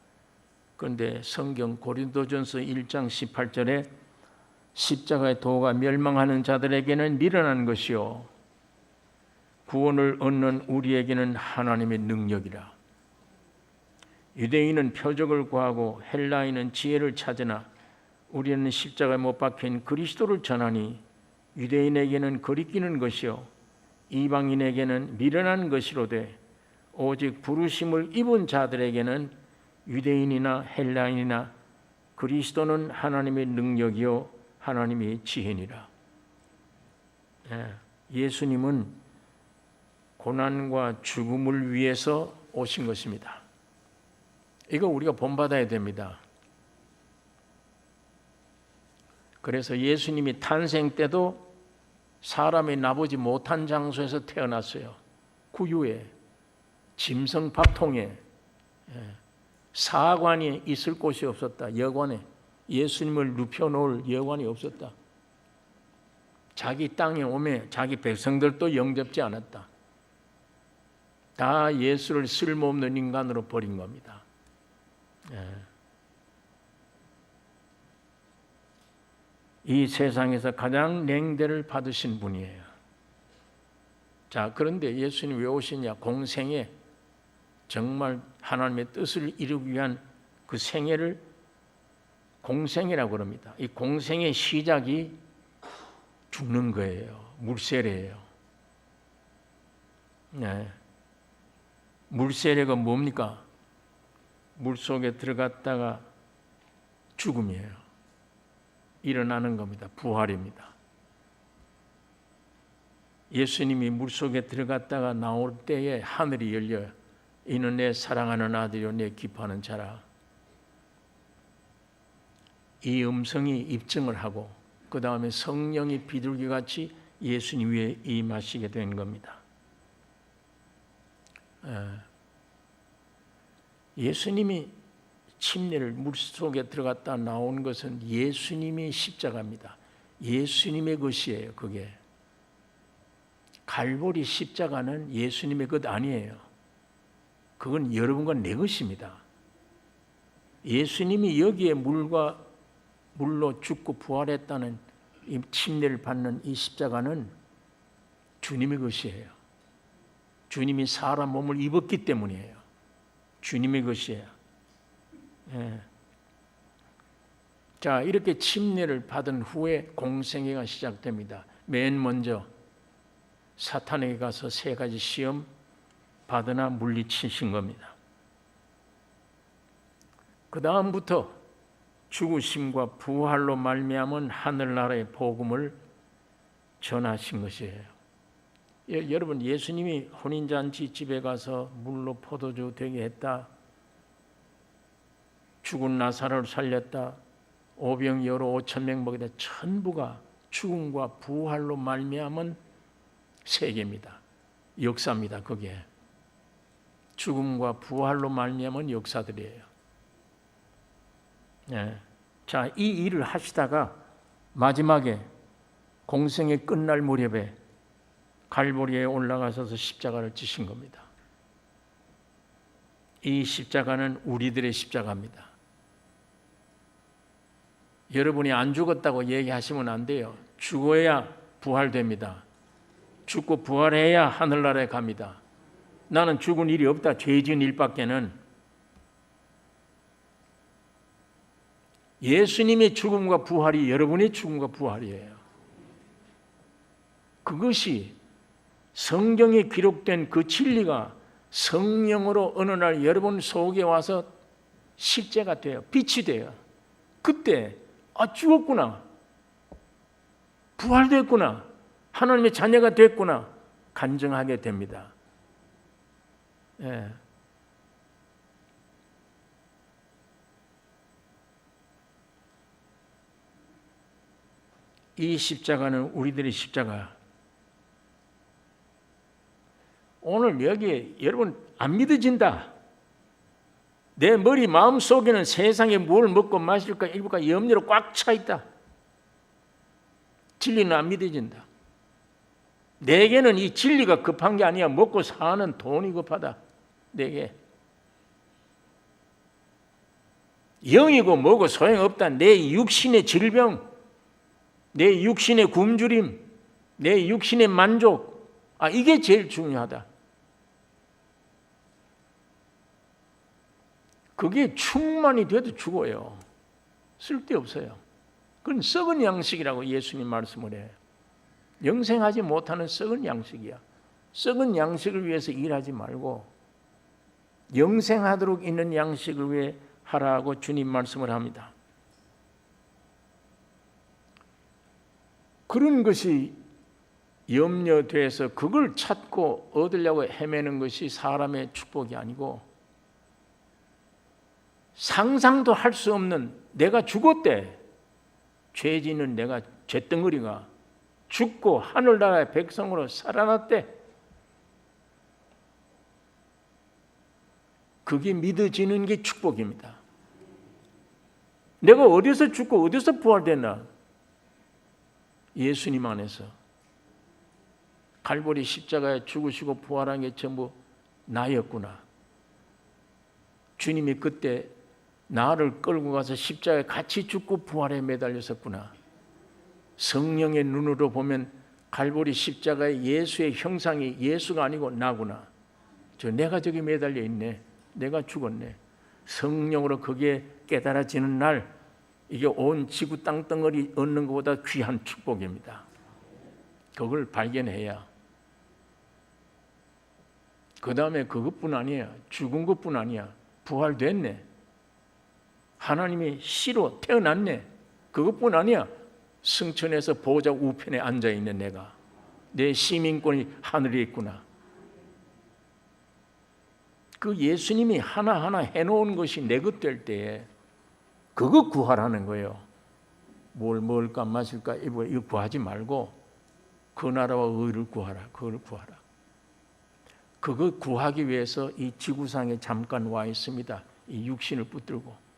S4: 그런데 성경 고린도전서 1장 18절에 십자가의 도가 멸망하는 자들에게는 미련한 것이요 구원을 얻는 우리에게는 하나님의 능력이라. 유대인은 표적을 구하고 헬라인은 지혜를 찾으나 우리는 십자가에 못 박힌 그리스도를 전하니 유대인에게는 거리끼는 것이요 이방인에게는 미련한 것이로되 오직 부르심을 입은 자들에게는 유대인이나 헬라인이나 그리스도는 하나님의 능력이요 하나님의 지혜니라. 예수님은 고난과 죽음을 위해서 오신 것입니다. 이거 우리가 본받아야 됩니다. 그래서 예수님이 탄생 때도 사람이 나보지 못한 장소에서 태어났어요. 구유에, 짐승 밥통에, 사관이 있을 곳이 없었다. 여관에 예수님을 눕혀놓을 여관이 없었다. 자기 땅에 오매 자기 백성들도 영접지 않았다. 다 예수를 쓸모없는 인간으로 버린 겁니다. 이 세상에서 가장 냉대를 받으신 분이에요. 자, 그런데 예수님 왜 오시냐? 공생에 정말 하나님의 뜻을 이루기 위한 그 생애를 공생이라고 그럽니다. 이 공생의 시작이 죽는 거예요. 물세례예요. 네. 물세례가 뭡니까? 물속에 들어갔다가 죽음이에요. 일어나는 겁니다. 부활입니다. 예수님이 물속에 들어갔다가 나올 때에 하늘이 열려요. 이는 내 사랑하는 아들이요 내 기뻐하는 자라. 이 음성이 입증을 하고 그 다음에 성령이 비둘기같이 예수님 위에 임하시게 된 겁니다. 예수님이 침례를 물속에 들어갔다 나온 것은 예수님의 십자가입니다. 예수님의 것이에요. 그게 갈보리 십자가는 예수님의 것 아니에요. 그건 여러분과 내 것입니다. 예수님이 여기에 물로 죽고 부활했다는 이 침례를 받는 이 십자가는 주님의 것이에요. 주님이 사람 몸을 입었기 때문이에요. 주님의 것이에요. 예. 자, 이렇게 침례를 받은 후에 공생애가 시작됩니다. 맨 먼저 사탄에게 가서 3가지 시험 받으나 물리치신 겁니다. 그 다음부터 죽으심과 부활로 말미암은 하늘나라의 복음을 전하신 것이에요. 여러분, 예수님이 혼인잔치 집에 가서 물로 포도주 되게 했다, 죽은 나사로를 살렸다, 오병이어로 5,000명 먹이다, 전부가 죽음과 부활로 말미암은 세계입니다. 역사입니다. 그게 죽음과 부활로 말미암은 역사들이에요. 네. 자, 이 일을 하시다가 마지막에 공생의 끝날 무렵에 갈보리에 올라가셔서 십자가를 지신 겁니다. 이 십자가는 우리들의 십자가입니다. 여러분이 안 죽었다고 얘기하시면 안 돼요. 죽어야 부활됩니다. 죽고 부활해야 하늘나라에 갑니다. 나는 죽은 일이 없다. 죄 지은 일밖에는. 예수님의 죽음과 부활이 여러분의 죽음과 부활이에요. 그것이 성경에 기록된 그 진리가 성령으로 어느 날 여러분 속에 와서 실제가 돼요. 빛이 돼요. 그때 죽었구나, 부활됐구나, 하나님의 자녀가 됐구나 간증하게 됩니다. 예. 이 십자가는 우리들의 십자가. 오늘 여기에 여러분 안 믿어진다, 내 머리 마음속에는 세상에 뭘 먹고 마실까 입을까 염려로 꽉 차 있다, 진리는 안 믿어진다. 내게는 이 진리가 급한 게 아니야. 먹고 사는 돈이 급하다. 내게 영이고 뭐고 소용없다. 내 육신의 질병, 내 육신의 굶주림, 내 육신의 만족, 이게 제일 중요하다. 그게 충만이 돼도 죽어요. 쓸데없어요. 그건 썩은 양식이라고 예수님 말씀을 해요. 영생하지 못하는 썩은 양식이야. 썩은 양식을 위해서 일하지 말고 영생하도록 있는 양식을 위해 하라고 주님 말씀을 합니다. 그런 것이 염려돼서 그걸 찾고 얻으려고 헤매는 것이 사람의 축복이 아니고, 상상도 할 수 없는 내가 죽었대, 죄 짓는 내가 죄덩어리가 죽고 하늘나라의 백성으로 살아났대, 그게 믿어지는 게 축복입니다. 내가 어디서 죽고 어디서 부활됐나? 예수님 안에서. 갈보리 십자가에 죽으시고 부활한 게 전부 나였구나. 주님이 그때 나를 끌고 가서 십자가에 같이 죽고 부활에 매달렸었구나. 성령의 눈으로 보면 갈보리 십자가의 예수의 형상이 예수가 아니고 나구나. 내가 저기 매달려 있네. 내가 죽었네. 성령으로 그게 깨달아지는 날, 이게 온 지구 땅덩어리 얻는 것보다 귀한 축복입니다. 그걸 발견해야. 그 다음에 그것뿐 아니야. 죽은 것뿐 아니야. 부활됐네. 하나님의 씨로 태어났네. 그것뿐 아니야. 승천해서 보좌 우편에 앉아있는 내가, 내 시민권이 하늘에 있구나. 그 예수님이 하나하나 해놓은 것이 내 것 될 때에 그거 구하라는 거예요. 뭘 먹을까 마실까 이거 구하지 말고 그 나라와 의를 구하라. 그걸 구하라. 그거 구하기 위해서 이 지구상에 잠깐 와 있습니다. 이 육신을 붙들고.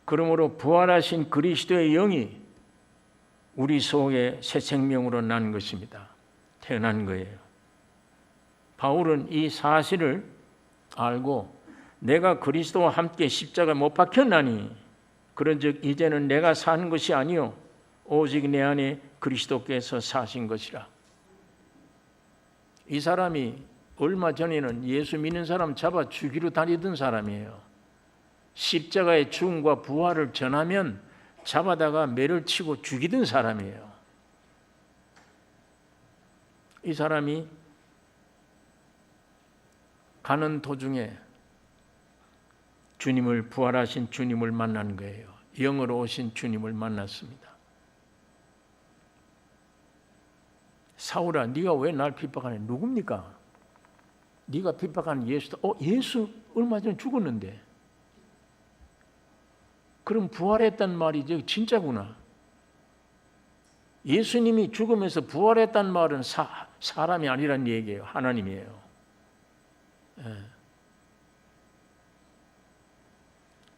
S4: 그러므로 부활하신 그리스도의 영이 우리 속에 새 생명으로 난 것입니다. 태어난 거예요. 바울은 이 사실을 알고 내가 그리스도와 함께 십자가에 못 박혔나니 그런즉 이제는 내가 사는 것이 아니요 오직 내 안에 그리스도께서 사신 것이라. 이 사람이 얼마 전에는 예수 믿는 사람 잡아 죽이러 다니던 사람이에요. 십자가의 죽음과 부활을 전하면 잡아다가 매를 치고 죽이던 사람이에요. 이 사람이 가는 도중에 주님을, 부활하신 주님을 만난 거예요. 영으로 오신 주님을 만났습니다. 사울아, 네가 왜 날 핍박하냐? 누굽니까? 네가 핍박하는 예수다. 예수 얼마 전에 죽었는데. 그럼 부활했단 말이죠. 진짜구나. 예수님이 죽으면서 부활했단 말은 사람이 아니란 얘기예요. 하나님이에요.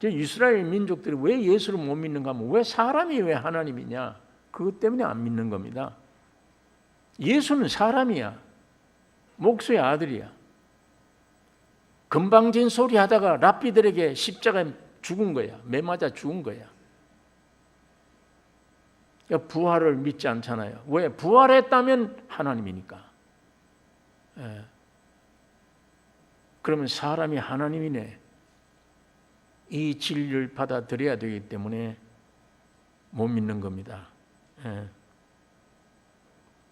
S4: 이스라엘 민족들이 왜 예수를 못 믿는가 하면 왜 사람이 왜 하나님이냐? 그것 때문에 안 믿는 겁니다. 예수는 사람이야. 목수의 아들이야. 금방진 소리 하다가 랍비들에게 십자가에 죽은 거야. 매 맞아 죽은 거야. 그러니까 부활을 믿지 않잖아요. 왜? 부활했다면 하나님이니까. 그러면 사람이 하나님이네. 이 진리를 받아들여야 되기 때문에 못 믿는 겁니다.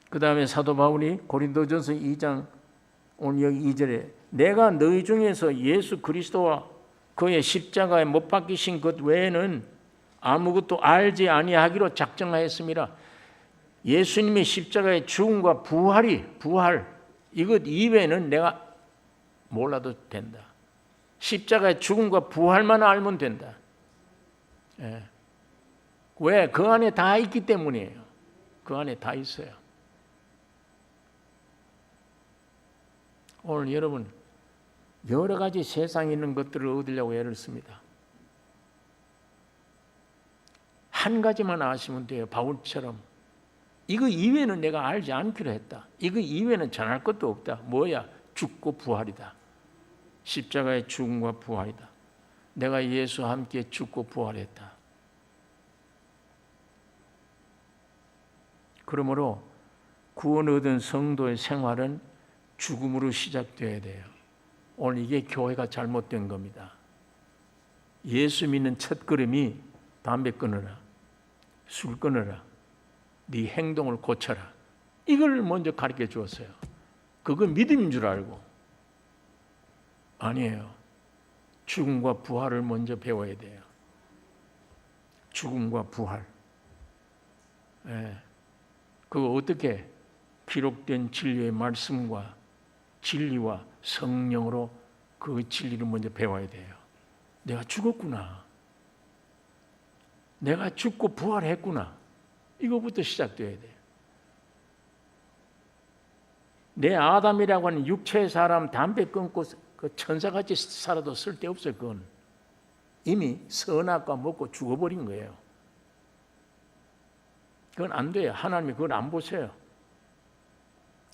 S4: 그 다음에 사도 바울이 고린도전서 2장 오늘 여기 2절에 내가 너희 중에서 예수 그리스도와 그의 십자가에 못 박히신 것 외에는 아무것도 알지 아니하기로 작정하였습니다. 예수님의 십자가의 죽음과 부활 이것 이외에는 내가 몰라도 된다. 십자가의 죽음과 부활만 알면 된다. 왜? 그 안에 다 있기 때문이에요. 그 안에 다 있어요. 오늘 여러분 여러 가지 세상에 있는 것들을 얻으려고 애를 씁니다. 한 가지만 아시면 돼요. 바울처럼 이거 이외에는 내가 알지 않기로 했다. 이거 이외에는 전할 것도 없다. 뭐야? 죽고 부활이다. 십자가의 죽음과 부활이다. 내가 예수와 함께 죽고 부활했다. 그러므로 구원 얻은 성도의 생활은 죽음으로 시작돼야 돼요. 오늘 이게 교회가 잘못된 겁니다. 예수 믿는 첫걸음이 담배 끊어라, 술 끊어라, 네 행동을 고쳐라. 이걸 먼저 가르쳐 주었어요. 그건 믿음인 줄 알고. 아니에요. 죽음과 부활을 먼저 배워야 돼요. 죽음과 부활. 그거 어떻게? 기록된 진리의 말씀과 진리와 성령으로 그 진리를 먼저 배워야 돼요. 내가 죽었구나. 내가 죽고 부활했구나. 이거부터 시작돼야 돼요. 내 아담이라고 하는 육체의 사람 담배 끊고 그 천사같이 살아도 쓸데없어요. 그건 이미 선악과 먹고 죽어버린 거예요. 그건 안 돼요. 하나님이 그걸 안 보세요.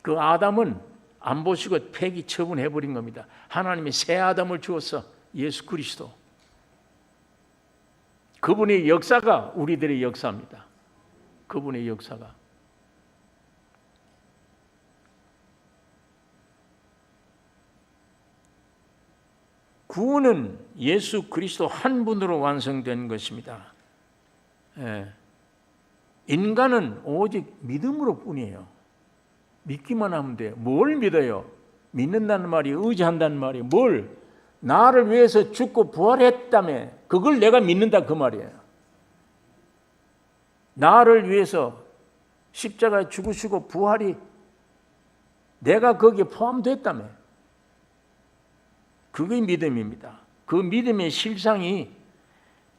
S4: 그 아담은 안 보시고 폐기 처분해버린 겁니다. 하나님이 새 아담을 주었어. 예수 그리스도. 그분의 역사가 우리들의 역사입니다. 그분의 역사가. 구원은 예수 그리스도 한 분으로 완성된 것입니다. 인간은 오직 믿음으로 뿐이에요. 믿기만 하면 돼요. 뭘 믿어요? 믿는다는 말이 의지한다는 말이 뭘? 나를 위해서 죽고 부활했다며 그걸 내가 믿는다 그 말이에요. 나를 위해서 십자가에 죽으시고 부활이 내가 거기에 포함됐다며 그게 믿음입니다. 그 믿음의 실상이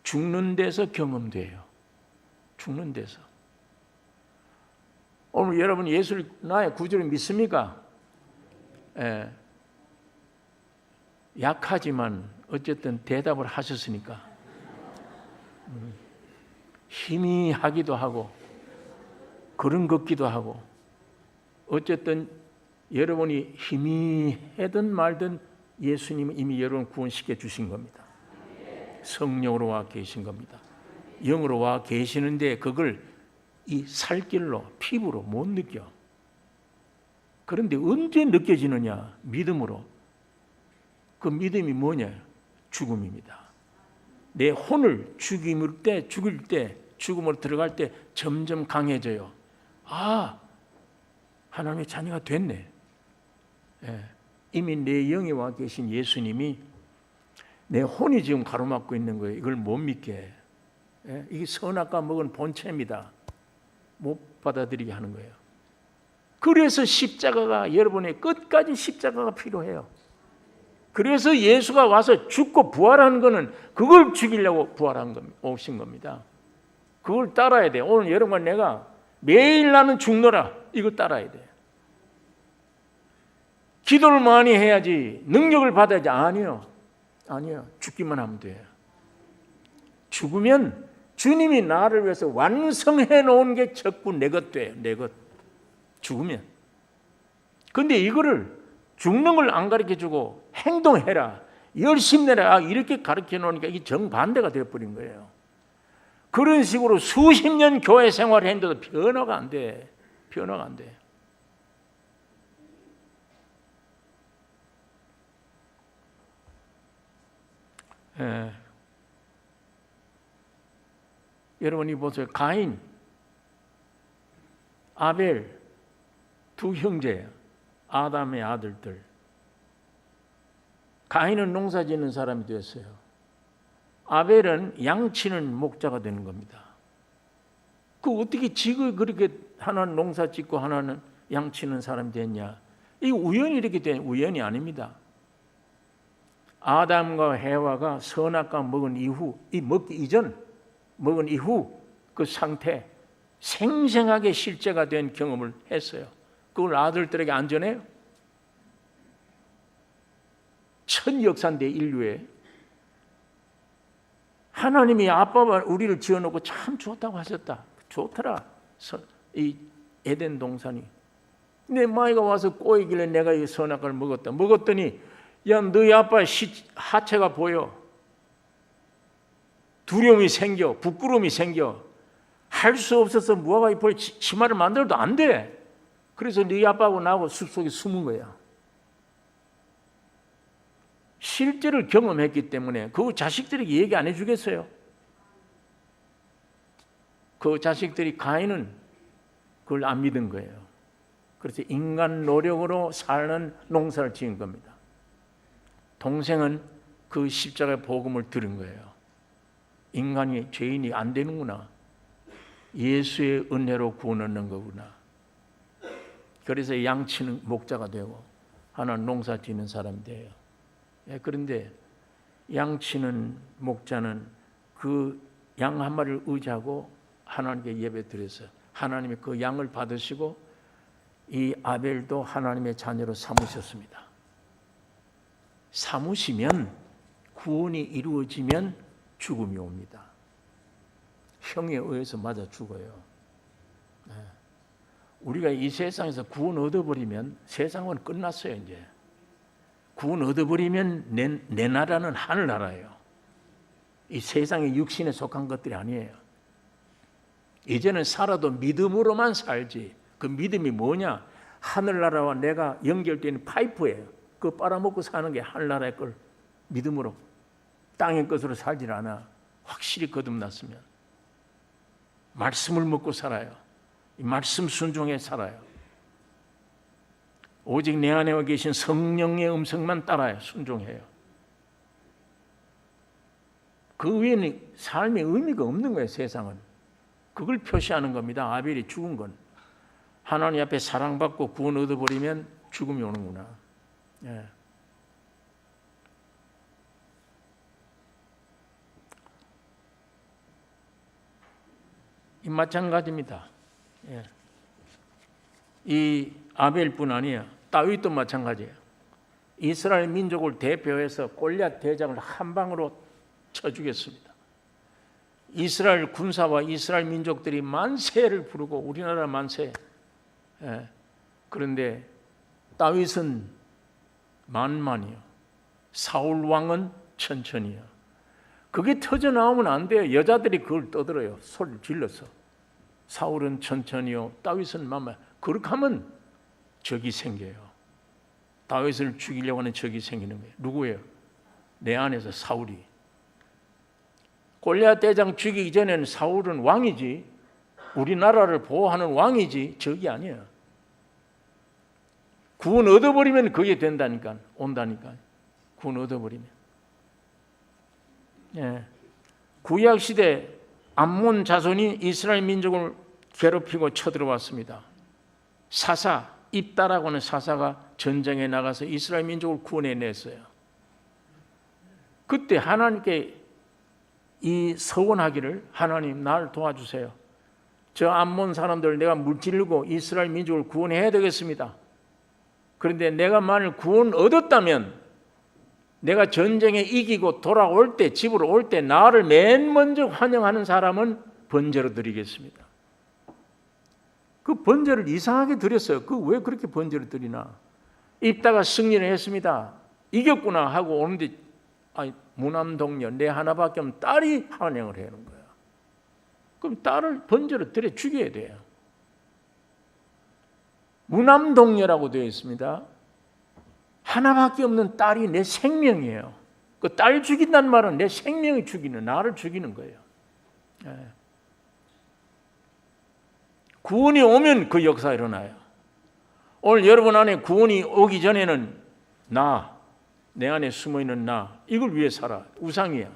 S4: 죽는 데서 경험돼요. 죽는 데서. 오늘 여러분 예수를 나의 구주를 믿습니까? 약하지만 어쨌든 대답을 하셨으니까 힘이 하기도 하고 걸음 걷기도 하고 어쨌든 여러분이 희미하든 말든 예수님은 이미 여러분 구원시켜 주신 겁니다. 성령으로 와 계신 겁니다. 영으로 와 계시는데 그걸 이 살길로 피부로 못 느껴. 그런데 언제 느껴지느냐? 믿음으로. 그 믿음이 뭐냐? 죽음입니다. 내 혼을 죽일 때, 죽음으로 들어갈 때 점점 강해져요. 아, 하나님의 자녀가 됐네. 예, 이미 내 영에 와 계신 예수님이 내 혼이 지금 가로막고 있는 거예요. 이걸 못 믿게. 예, 이게 선악과 먹은 본체입니다. 못 받아들이게 하는 거예요. 그래서 십자가가 여러분의 끝까지 십자가가 필요해요. 그래서 예수가 와서 죽고 부활하는 것은 그걸 죽이려고 오신 겁니다. 그걸 따라야 돼. 오늘 여러분과 내가 매일 나는 죽노라 이거 따라야 돼. 기도를 많이 해야지 능력을 받아야지. 아니요. 죽기만 하면 돼요. 죽으면 주님이 나를 위해서 완성해 놓은 게 전부 내 것 돼요. 내 것. 죽으면. 근데 이거를 죽는 걸 안 가르쳐주고 행동해라, 열심히 내라 이렇게 가르쳐 놓으니까 이게 정반대가 되어버린 거예요. 그런 식으로 수십 년 교회 생활을 했는데도 변화가 안 돼. 변화가 안 돼. 예. 여러분이 보세요. 가인, 아벨 두 형제예요. 아담의 아들들. 가인은 농사 짓는 사람이 되었어요. 아벨은 양치는 목자가 되는 겁니다. 그 어떻게 지가 그렇게 하나는 농사 짓고 하나는 양치는 사람이 됐냐? 이 우연히 이렇게 된 우연이 아닙니다. 아담과 해와가 선악과 먹은 이후, 이 먹기 이전 먹은 이후 그 상태 생생하게 실제가 된 경험을 했어요. 그걸 아들들에게 안 전해요? 첫 역사인데 인류에 하나님이 아빠가 우리를 지어놓고 참 좋다고 하셨다. 좋더라. 이 에덴 동산이. 내 마이가 와서 꼬이길래 내가 이 선악과를 먹었다. 먹었더니 야 너희 아빠 하체가 보여. 두려움이 생겨. 부끄러움이 생겨. 할 수 없어서 무화과 잎을 치마를 만들어도 안 돼. 그래서 네 아빠하고 나하고 숲속에 숨은 거야. 실제를 경험했기 때문에 그 자식들에게 얘기 안 해주겠어요? 그 자식들이 가인은 그걸 안 믿은 거예요. 그래서 인간 노력으로 사는 농사를 지은 겁니다. 동생은 그 십자가의 복음을 들은 거예요. 인간이 죄인이 안 되는구나. 예수의 은혜로 구원 얻는 거구나. 그래서 양치는 목자가 되고 하나는 농사 짓는 사람이 돼요. 그런데 양치는 목자는 그 양 한 마리를 의지하고 하나님께 예배 드려서 하나님이 그 양을 받으시고 이 아벨도 하나님의 자녀로 삼으셨습니다. 삼으시면 구원이 이루어지면 죽음이 옵니다. 형에 의해서 맞아 죽어요. 우리가 이 세상에서 구원 얻어버리면 세상은 끝났어요. 이제 구원 얻어버리면 내 나라는 하늘나라예요. 이 세상의 육신에 속한 것들이 아니에요. 이제는 살아도 믿음으로만 살지. 그 믿음이 뭐냐? 하늘나라와 내가 연결되는 파이프예요. 그거 빨아먹고 사는 게 하늘나라의 걸 믿음으로. 땅의 것으로 살질 않아. 확실히 거듭났으면 말씀을 먹고 살아요. 이 말씀 순종해 살아요. 오직 내 안에 와 계신 성령의 음성만 따라요. 순종해요. 그 외에는 삶의 의미가 없는 거예요. 세상은. 그걸 표시하는 겁니다. 아벨이 죽은 건. 하나님 앞에 사랑받고 구원 얻어버리면 죽음이 오는구나. 예. 이 마찬가지입니다. 예. 이 아벨뿐 아니에요. 다윗도 마찬가지예요. 이스라엘 민족을 대표해서 골리앗 대장을 한 방으로 쳐 죽였습니다. 이스라엘 군사와 이스라엘 민족들이 만세를 부르고 우리나라 만세. 예. 그런데 다윗은 만만이요. 사울 왕은 천천히요. 그게 터져 나오면 안 돼요. 여자들이 그걸 떠들어요. 소리를 질러서. 사울은 천천히요. 다윗은 만만. 그렇게 하면 적이 생겨요. 다윗을 죽이려고 하는 적이 생기는 거예요. 누구예요? 내 안에서 사울이. 골리앗 대장 죽이기 전에는 사울은 왕이지, 우리나라를 보호하는 왕이지 적이 아니에요. 구원 얻어버리면 그게 된다니까, 온다니까. 구원 얻어버리면. 예. 구약 시대 암몬 자손이 이스라엘 민족을 괴롭히고 쳐들어왔습니다. 사사, 입다라고 하는 사사가 전쟁에 나가서 이스라엘 민족을 구원해냈어요. 그때 하나님께 이 서원하기를, 하나님 날 도와주세요. 저 암몬 사람들 내가 물질르고 이스라엘 민족을 구원해야 되겠습니다. 그런데 내가 만일 구원 얻었다면 내가 전쟁에 이기고 돌아올 때, 집으로 올 때 나를 맨 먼저 환영하는 사람은 번제로 드리겠습니다. 그 번제를 이상하게 드렸어요. 그 왜 그렇게 번제를 드리나? 입다가 승리를 했습니다. 이겼구나 하고 오는데 무남동녀 내 하나밖에 없는 딸이 환영을 해는 거야. 그럼 딸을 번제로 드려 죽여야 돼요. 무남동녀라고 되어 있습니다. 하나밖에 없는 딸이 내 생명이에요. 그 딸 죽인다는 말은 내 생명이 죽이는, 나를 죽이는 거예요. 예. 구원이 오면 그 역사가 일어나요. 오늘 여러분 안에 구원이 오기 전에는 내 안에 숨어있는 나, 이걸 위해 살아. 우상이야.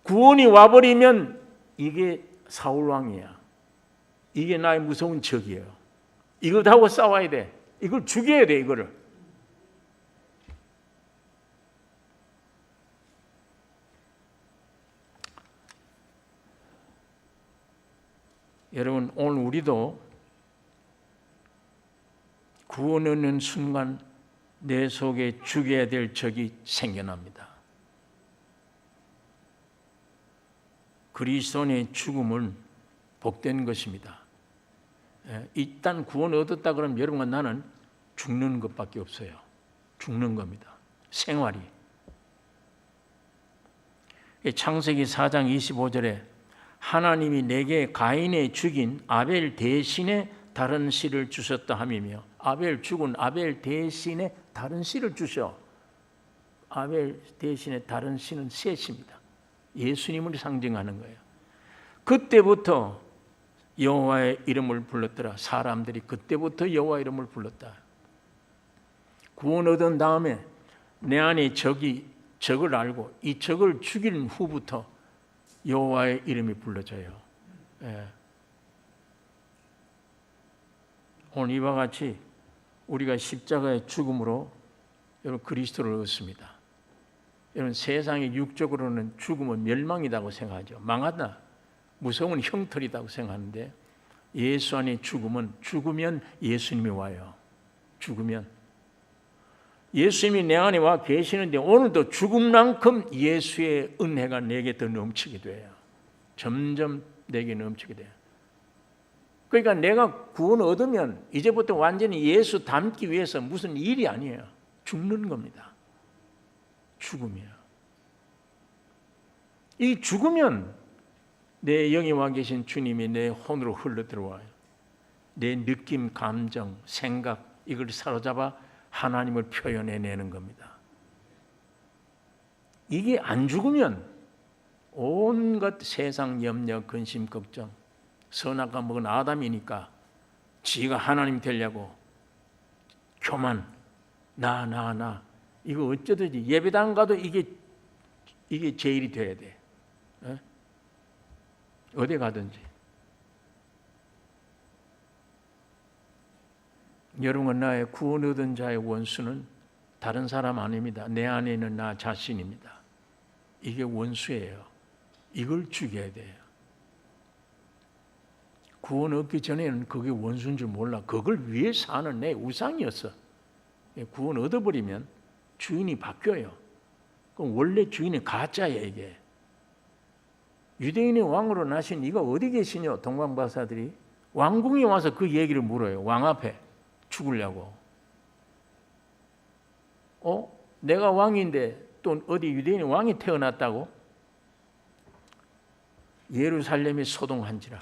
S4: 구원이 와버리면 이게 사울왕이야. 이게 나의 무서운 적이에요. 이걸 하고 싸워야 돼. 이걸 죽여야 돼, 이거를. 여러분, 오늘 우리도 구원 얻는 순간 내 속에 죽여야 될 적이 생겨납니다. 그리스도인의 죽음은 복된 것입니다. 일단 구원 얻었다 그러면 여러분과 나는 죽는 것밖에 없어요. 죽는 겁니다. 생활이. 창세기 4장 25절에 하나님이 내게 가인의 죽인 아벨 대신에 다른 씨를 주셨다 함이며, 죽은 아벨 대신에 다른 씨를 주셔. 아벨 대신에 다른 씨는 셋입니다. 예수님을 상징하는 거예요. 그때부터 여호와의 이름을 불렀더라. 사람들이 그때부터 여호와 이름을 불렀다. 구원 얻은 다음에 내 안에 적을 알고 이 적을 죽이는 후부터 여호와의 이름이 불러져요. 예. 오늘 이와 같이 우리가 십자가의 죽음으로 여러분 그리스도를 얻습니다. 여러분 세상이 육적으로는 죽음은 멸망이라고 생각하죠. 망하다, 무서운 형틀이라고 생각하는데 예수 안에 죽으면 예수님이 와요. 죽으면 예수님이 내 안에 와 계시는데 오늘도 죽음만큼 예수의 은혜가 내게 더 넘치게 돼요. 점점 내게 넘치게 돼요. 그러니까 내가 구원 얻으면 이제부터 완전히 예수 닮기 위해서 무슨 일이 아니에요. 죽는 겁니다. 죽음이에요. 이 죽으면 내 영에 와 계신 주님이 내 혼으로 흘러 들어와요. 내 느낌, 감정, 생각 이걸 사로잡아 하나님을 표현해내는 겁니다. 이게 안 죽으면 온갖 세상 염려, 근심, 걱정, 선악과 먹은 아담이니까 지가 하나님 되려고 교만, 나 이거 어쩌든지 예배당 가도 이게 제일이 돼야 돼. 어디 가든지. 여러분, 나의 구원 얻은 자의 원수는 다른 사람 아닙니다. 내 안에 있는 나 자신입니다. 이게 원수예요. 이걸 죽여야 돼요. 구원 얻기 전에는 그게 원수인 줄 몰라. 그걸 위해 사는 내 우상이었어. 구원 얻어버리면 주인이 바뀌어요. 그럼 원래 주인이 가짜예요, 이게. 유대인의 왕으로 나신 이가 어디 계시냐? 동방박사들이 왕궁에 와서 그 얘기를 물어요. 왕 앞에 죽으려고. 내가 왕인데 또 어디 유대인이 왕이 태어났다고? 예루살렘이 소동한지라.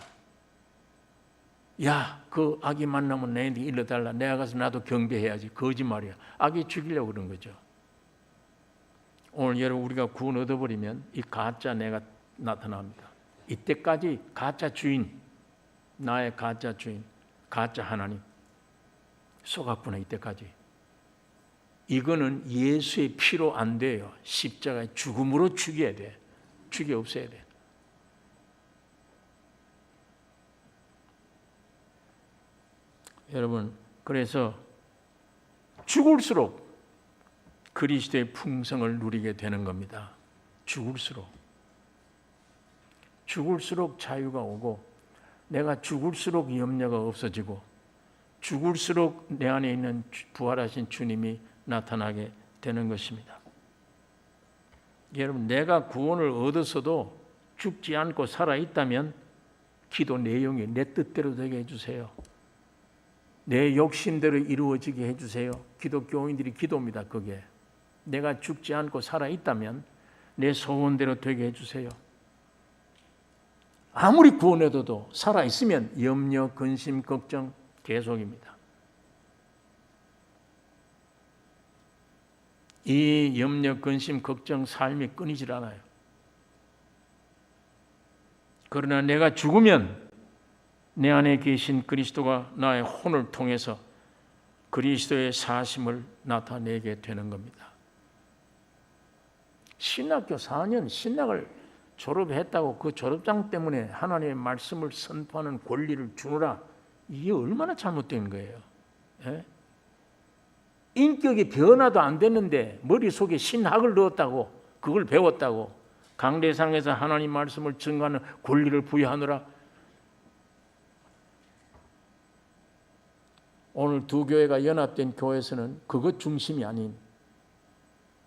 S4: 야, 그 아기 만나면 내한테 일러달라. 내가 가서 나도 경배해야지. 거짓말이야. 아기 죽이려고 그런 거죠. 오늘 여러분 우리가 구원 얻어버리면 이 가짜 내가 나타납니다. 이때까지 가짜 주인, 나의 가짜 주인, 가짜 하나님 속았구나. 이때까지. 이거는 예수의 피로 안 돼요. 십자가의 죽음으로 죽여야 돼. 죽여 없애야 돼. 여러분, 그래서 죽을수록 그리스도의 풍성을 누리게 되는 겁니다. 죽을수록 자유가 오고, 내가 죽을수록 염려가 없어지고, 죽을수록 내 안에 있는 부활하신 주님이 나타나게 되는 것입니다. 여러분, 내가 구원을 얻었어도 죽지 않고 살아있다면 기도 내용이 내 뜻대로 되게 해주세요. 내 욕심대로 이루어지게 해주세요. 기독교인들이 기도입니다. 그게 내가 죽지 않고 살아있다면 내 소원대로 되게 해주세요. 아무리 구원해도 살아있으면 염려, 근심, 걱정 계속입니다. 이 염려, 근심, 걱정 삶이 끊이질 않아요. 그러나 내가 죽으면 내 안에 계신 그리스도가 나의 혼을 통해서 그리스도의 사심을 나타내게 되는 겁니다. 신학교 4년 신학을 졸업했다고 그 졸업장 때문에 하나님의 말씀을 선포하는 권리를 주느라, 이게 얼마나 잘못된 거예요. 예? 인격이 변화도 안 됐는데 머릿속에 신학을 넣었다고, 그걸 배웠다고 강대상에서 하나님 말씀을 증거하는 권리를 부여하느라. 오늘 두 교회가 연합된 교회에서는 그것 중심이 아닌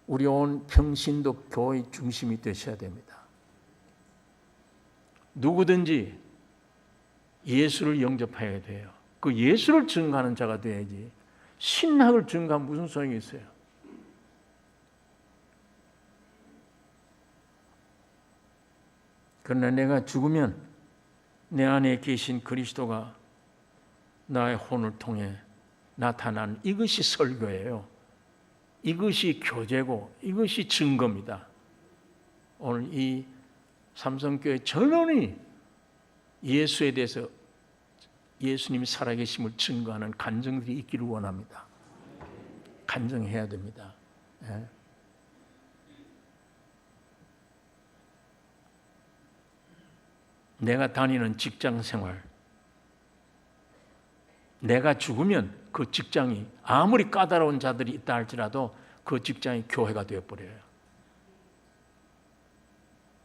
S4: 우리 온 평신도 교회 중심이 되셔야 됩니다. 누구든지 예수를 영접해야 돼요. 그 예수를 증거하는 자가 돼야지 신학을 증거하면 무슨 소용이 있어요? 그러나 내가 죽으면 내 안에 계신 그리스도가 나의 혼을 통해 나타나는, 이것이 설교예요. 이것이 교제고 이것이 증거입니다. 오늘 이 삼성교회 전원이 예수에 대해서, 예수님이 살아계심을 증거하는 간증들이 있기를 원합니다. 간증해야 됩니다. 예. 내가 다니는 직장 생활, 내가 죽으면 그 직장이 아무리 까다로운 자들이 있다 할지라도 그 직장이 교회가 되어버려요.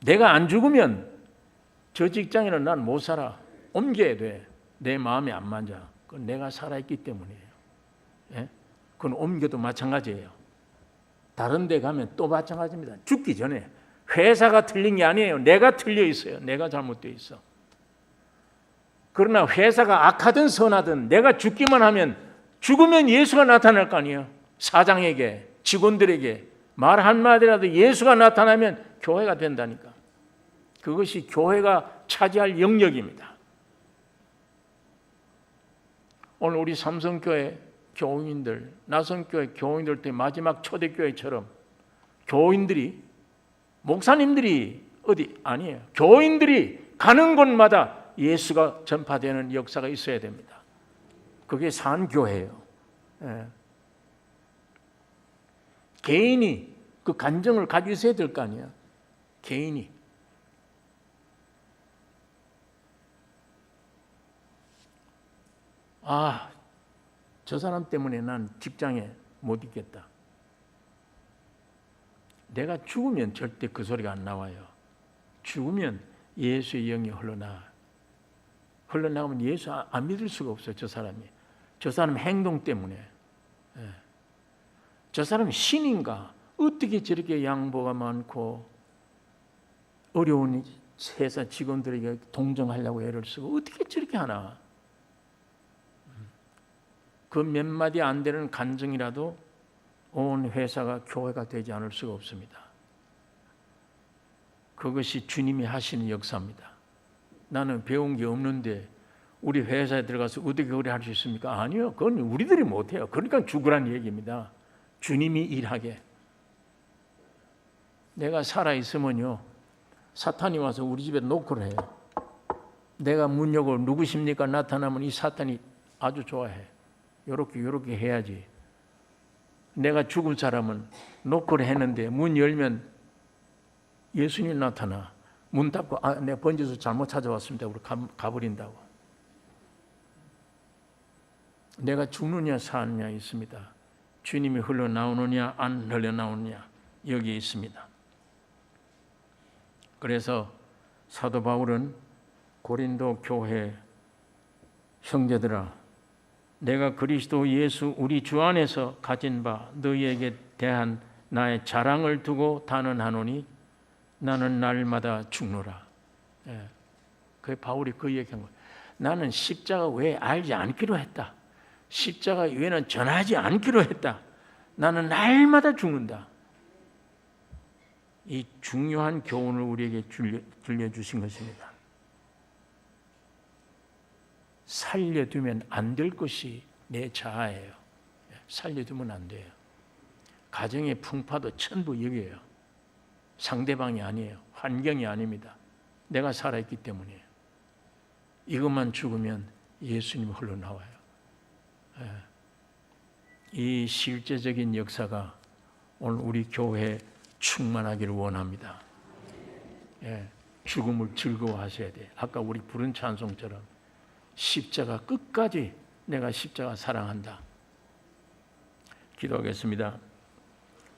S4: 내가 안 죽으면 저 직장에는 난 못 살아. 옮겨야 돼. 내 마음에 안 맞아. 그건 내가 살아있기 때문이에요. 예? 그건 옮겨도 마찬가지예요. 다른 데 가면 또 마찬가지입니다. 죽기 전에. 회사가 틀린 게 아니에요. 내가 틀려 있어요. 내가 잘못되어 있어. 그러나 회사가 악하든 선하든 내가 죽기만 하면, 죽으면 예수가 나타날 거 아니에요. 사장에게, 직원들에게 말 한마디라도 예수가 나타나면 교회가 된다니까. 그것이 교회가 차지할 영역입니다. 오늘 우리 삼성교회 교인들, 나성교회 교인들 때 마지막 초대교회처럼 교인들이, 목사님들이 어디 아니에요. 교인들이 가는 곳마다 예수가 전파되는 역사가 있어야 됩니다. 그게 산교회예요. 예. 개인이 그 간증을 가지고 있어야 될 거 아니에요. 개인이. 아, 저 사람 때문에 난 직장에 못 있겠다. 내가 죽으면 절대 그 소리가 안 나와요. 죽으면 예수의 영이 흘러나가면 예수 안 믿을 수가 없어요. 저 사람이. 저 사람 행동 때문에. 예. 저 사람이 신인가? 어떻게 저렇게 양보가 많고 어려운 회사 직원들에게 동정하려고 애를 쓰고 어떻게 저렇게 하나? 그 몇 마디 안 되는 간증이라도 온 회사가 교회가 되지 않을 수가 없습니다. 그것이 주님이 하시는 역사입니다. 나는 배운 게 없는데 우리 회사에 들어가서 어떻게 그래 할 수 있습니까? 아니요. 그건 우리들이 못해요. 그러니까 죽으란 얘기입니다. 주님이 일하게. 내가 살아있으면요, 사탄이 와서 우리 집에 노크를 해요. 내가 문 열고 누구십니까? 나타나면 이 사탄이 아주 좋아해. 요렇게 해야지. 내가 죽은 사람은 노크를 했는데 문 열면 예수님 나타나. 문 닫고 내가 번지수 잘못 찾아왔습니다. 우리 가버린다고. 내가 죽느냐 사느냐 있습니다. 주님이 흘러나오느냐 안 흘러나오느냐 여기에 있습니다. 그래서 사도 바울은 고린도 교회 형제들아, 내가 그리스도 예수 우리 주 안에서 가진 바 너희에게 대한 나의 자랑을 두고 단언하노니 나는 날마다 죽노라. 그 바울이 그 얘기한 거예요. 나는 십자가 외에 알지 않기로 했다. 십자가 외에는 전하지 않기로 했다. 나는 날마다 죽는다. 이 중요한 교훈을 우리에게 들려주신 것입니다. 살려두면 안 될 것이 내 자아예요. 살려두면 안 돼요. 가정의 풍파도 전부 여기에요. 상대방이 아니에요. 환경이 아닙니다. 내가 살아있기 때문이에요. 이것만 죽으면 예수님 흘러나와요. 이 실제적인 역사가 오늘 우리 교회에 충만하기를 원합니다. 죽음을 즐거워하셔야 돼. 아까 우리 부른 찬송처럼 십자가 끝까지 내가 십자가 사랑한다. 기도하겠습니다.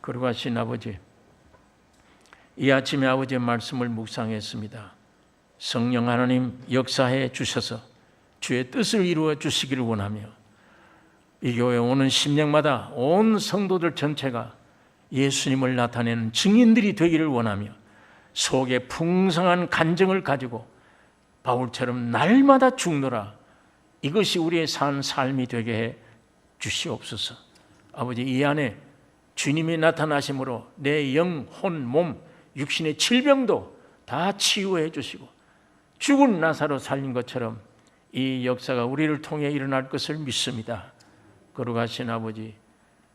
S4: 거룩하신 아버지, 이 아침에 아버지의 말씀을 묵상했습니다. 성령 하나님 역사해 주셔서 주의 뜻을 이루어 주시기를 원하며 이 교회에 오는 심령마다 온 성도들 전체가 예수님을 나타내는 증인들이 되기를 원하며 속에 풍성한 간증을 가지고 바울처럼 날마다 죽노라, 이것이 우리의 산 삶이 되게 해 주시옵소서. 아버지, 이 안에 주님이 나타나심으로 내 영, 혼, 몸, 육신의 질병도 다 치유해 주시고 죽은 나사로 살린 것처럼 이 역사가 우리를 통해 일어날 것을 믿습니다. 거룩하신 아버지,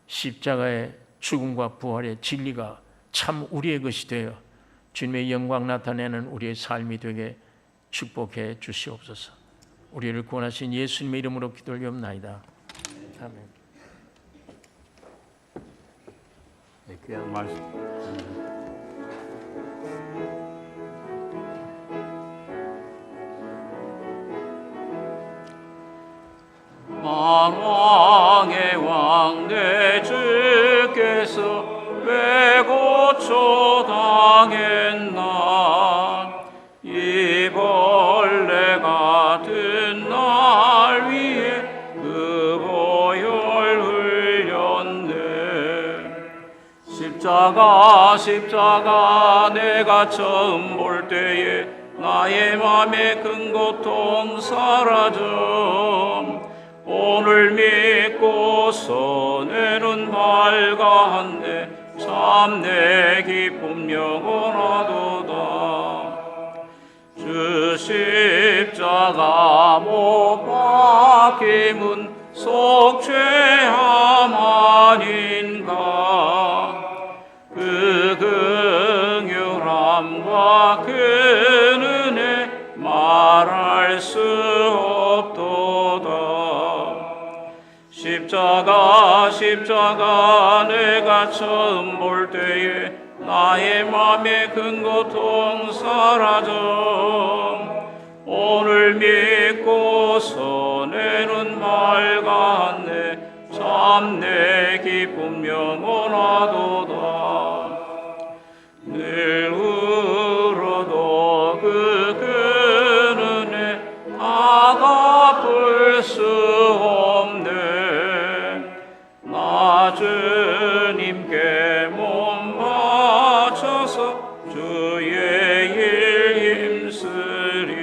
S4: 십자가의 죽음과 부활의 진리가 참 우리의 것이 되어 주님의 영광 나타내는 우리의 삶이 되게 축복해 주시옵소서. 우리를 구원하신 예수님의 이름으로 기도하옵나이다. 아멘.
S3: 네, 귀한 말씀. 만왕의 왕 내 주께서 왜 고초당했나, 이 벌레 같은 날 위에 그 보혈 흘렸네. 십자가 내가 처음 볼 때에 나의 맘에 큰 고통 사라져 오늘 믿고서 내 눈 밝아한데 참 내 기쁨 영원하도다. 주 십자가 못 박힘은 속죄함 아닌가, 그 긍휼함과 그 은혜 말할 수 없도다. 십자가 내가 처음 볼 때에 나의 맘에 큰 고통 사라져 오늘 믿고서 내 눈 밝았네 참 내 기쁨 영원하도다. 늘 울어도 그 은혜 다 갚을 수 없네. 나 주님께 몸 바쳐서 주의 일 힘쓰리.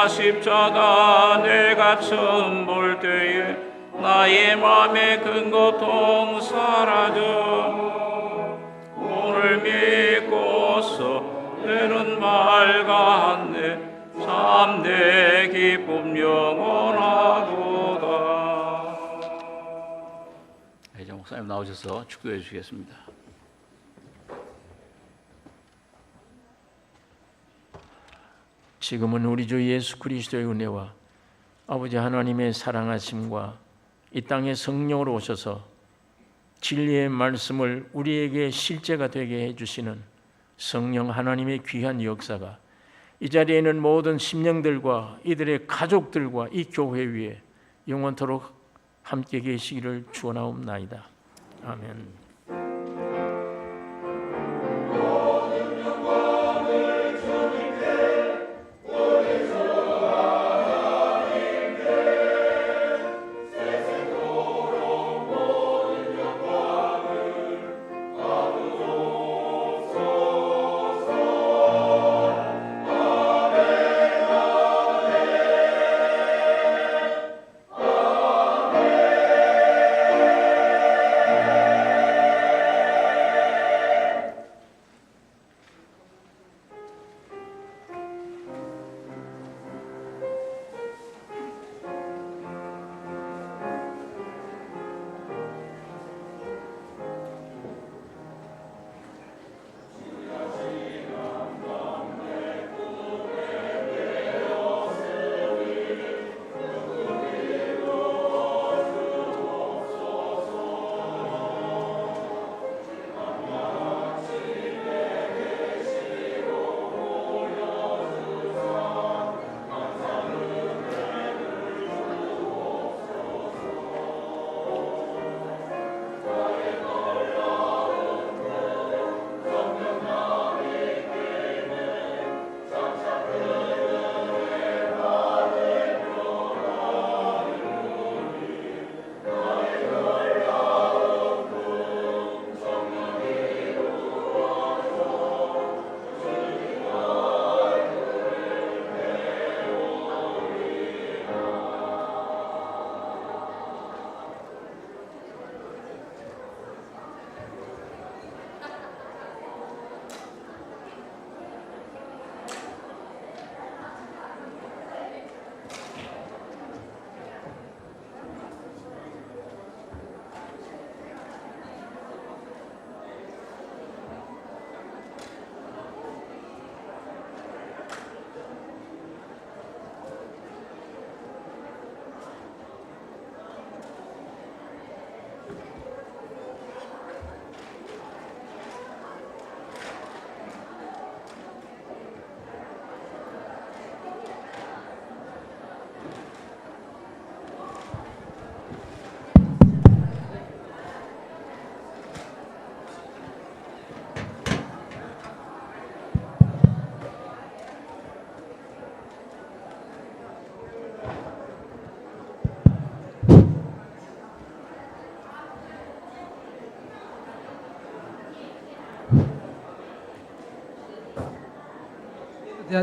S3: 십자가 내가 처음 볼 때에 나의 마음의 큰 고통 사라져 오늘 믿고서 내는 맑았네 참 내 기쁨 영원하도다. 이제 목사님 나오셔서 축도해 주시겠습니다.
S4: 지금은 우리 주 예수 그리스도의 은혜와 아버지 하나님의 사랑하심과 이 땅에 성령으로 오셔서 진리의 말씀을 우리에게 실제가 되게 해주시는 성령 하나님의 귀한 역사가 이 자리에 있는 모든 심령들과 이들의 가족들과 이 교회 위에 영원토록 함께 계시기를 축원하옵나이다. 아멘.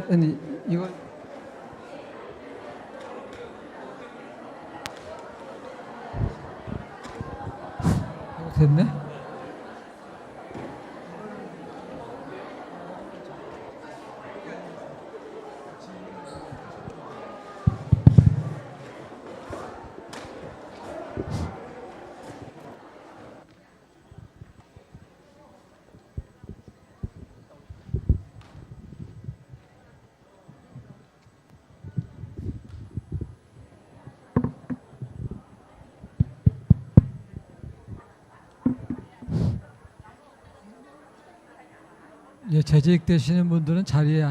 S5: 아니 이거 됐네. 예, 재직되시는 분들은 자리에